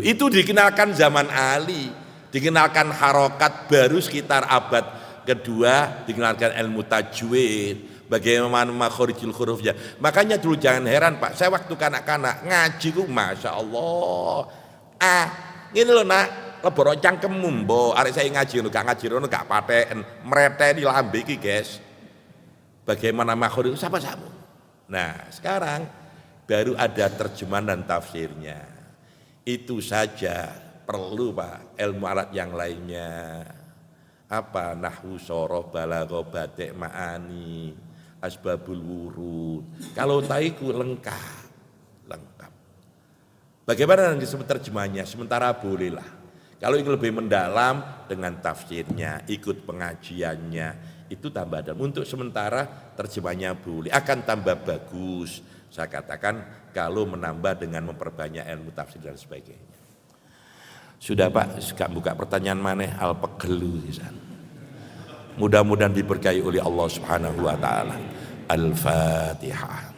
itu dikenalkan zaman Ali, dikenalkan harokat baru sekitar abad kedua, dikenalkan ilmu tajwid, bagaimana makhorijul hurufnya. Makanya dulu jangan heran Pak, saya waktu kanak-kanak ngaji ku masya Allah. Ini loh nak, leboro cangkemmu mbok, arek saya ngaji ngono gak paten, mreteni lambe iki guys. Bagaimana makhluk siapa samu? Nah sekarang baru ada terjemahan dan tafsirnya. Itu saja perlu Pak ilmu alat yang lainnya. Apa nahwu soroh balaghah batik ma'ani asbabul wurud. Kalau taiku lengkap. Bagaimana yang disebut terjemahnya? Sementara bolehlah. Kalau ingin lebih mendalam dengan tafsirnya, ikut pengajiannya, itu tambah dalam. Untuk sementara terjemahnya boleh, akan tambah bagus. Saya katakan kalau menambah dengan memperbanyak ilmu tafsir dan sebagainya. Sudah Pak, buka pertanyaan maneh al-pegelu. Mudah-mudahan diberkahi oleh Allah Subhanahu wa taala. Al-Fatihah.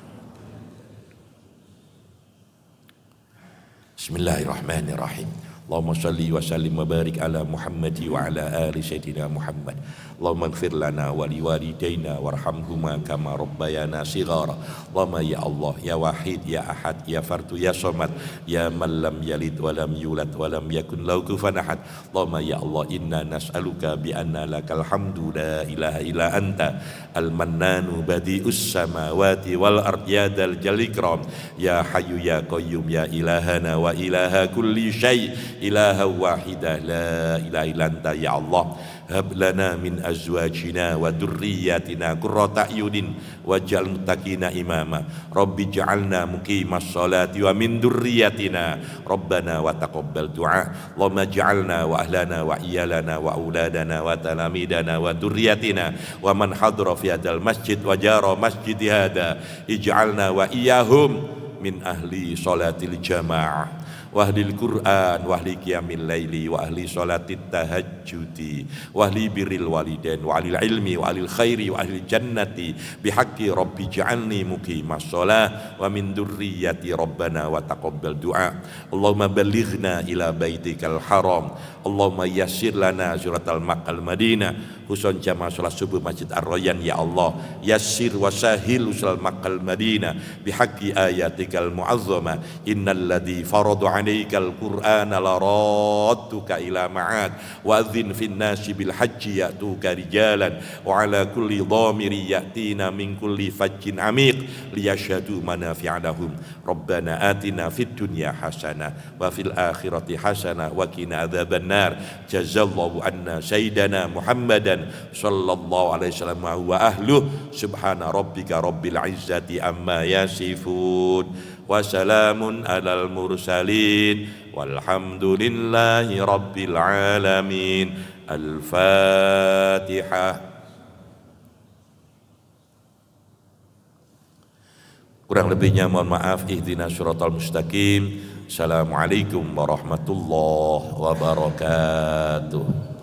Bismillahirrahmanirrahim. Allahumma salli wa sallim wa barik ala Muhammad wa ala ali sayyidina Muhammad. Allahumma ighfir lana wa liwalidayna warhamhuma kama rabbayana shighara. Allahumma ya Allah ya Wahid ya Ahad ya Fardu ya Somad ya man lam yalid wa lam yulad wa lam yakun lahu kufuwan ahad. Allahumma ya Allah inna nas'aluka bi anna lakal hamdu la ilaha illa anta al-mannanu badi'us samawati wal ard ya dal jalikram ya hayyu ya qayyum ya ilahana wa ilaha kulli syai' ilaha wahidah la ilaha illa anta ya Allah. Hab lana min azwajina wa durriyyatina qurrata a'yunin waj'al muttaqina imama. Rabbi ja'alna muqimas sholati wa min durriyyatina rabbana wa taqabbal du'a. Allahumma ja'alna wa ahlana wa iyalana wa auladana wa talamidana wa durriyyatina wa man hadra fi hadzal masjid wa jara masjid hada ij'alna wa iyahum min ahli sholatil jamaah wa ahlil Qur'an wa ahli qiyamil laili wa ahli sholatit tahajjudi wa ahli birril walidain wa ahlil ilmi wa ahlil khairi wa ahlil jannati bihaqqi rabbi ja'alni muqimas sholah wa min durriyyati rabbana wa taqabbal du'a. Allahumma ballighna ila baitikal haram. Allahumma yassir lana zuratal Makkah Madinah khususan jamaah sholat subuh Masjid Ar-Rayyan ya Allah. Yassir wa sahil usul Makkah Madinah bihaqqi ayatikal mu'azzama innal ladzi faradu alaikal qur'ana la radduka ila ma'ad wa adzin fin nasi bil hajji ya'tuka rijalan wa ala kulli dhamiri ya'tina min kulli fajjin amiq liyashhadu manafi'a lahum. Rabbana atina fid dunya hasanah wa fil akhirati hasanah wa qina adzabannar. Jazallahu anna sayyidana Muhammadan sallallahu alaihi wasallam wa ahluh. Subhana rabbika rabbil izzati amma yasifun wa salamun alal mursalin walhamdulillahi rabbil alamin. Al-Fatihah. Kurang lebihnya mohon maaf. Ihdinas siratal mustaqim. Assalamualaikum warahmatullahi wabarakatuh.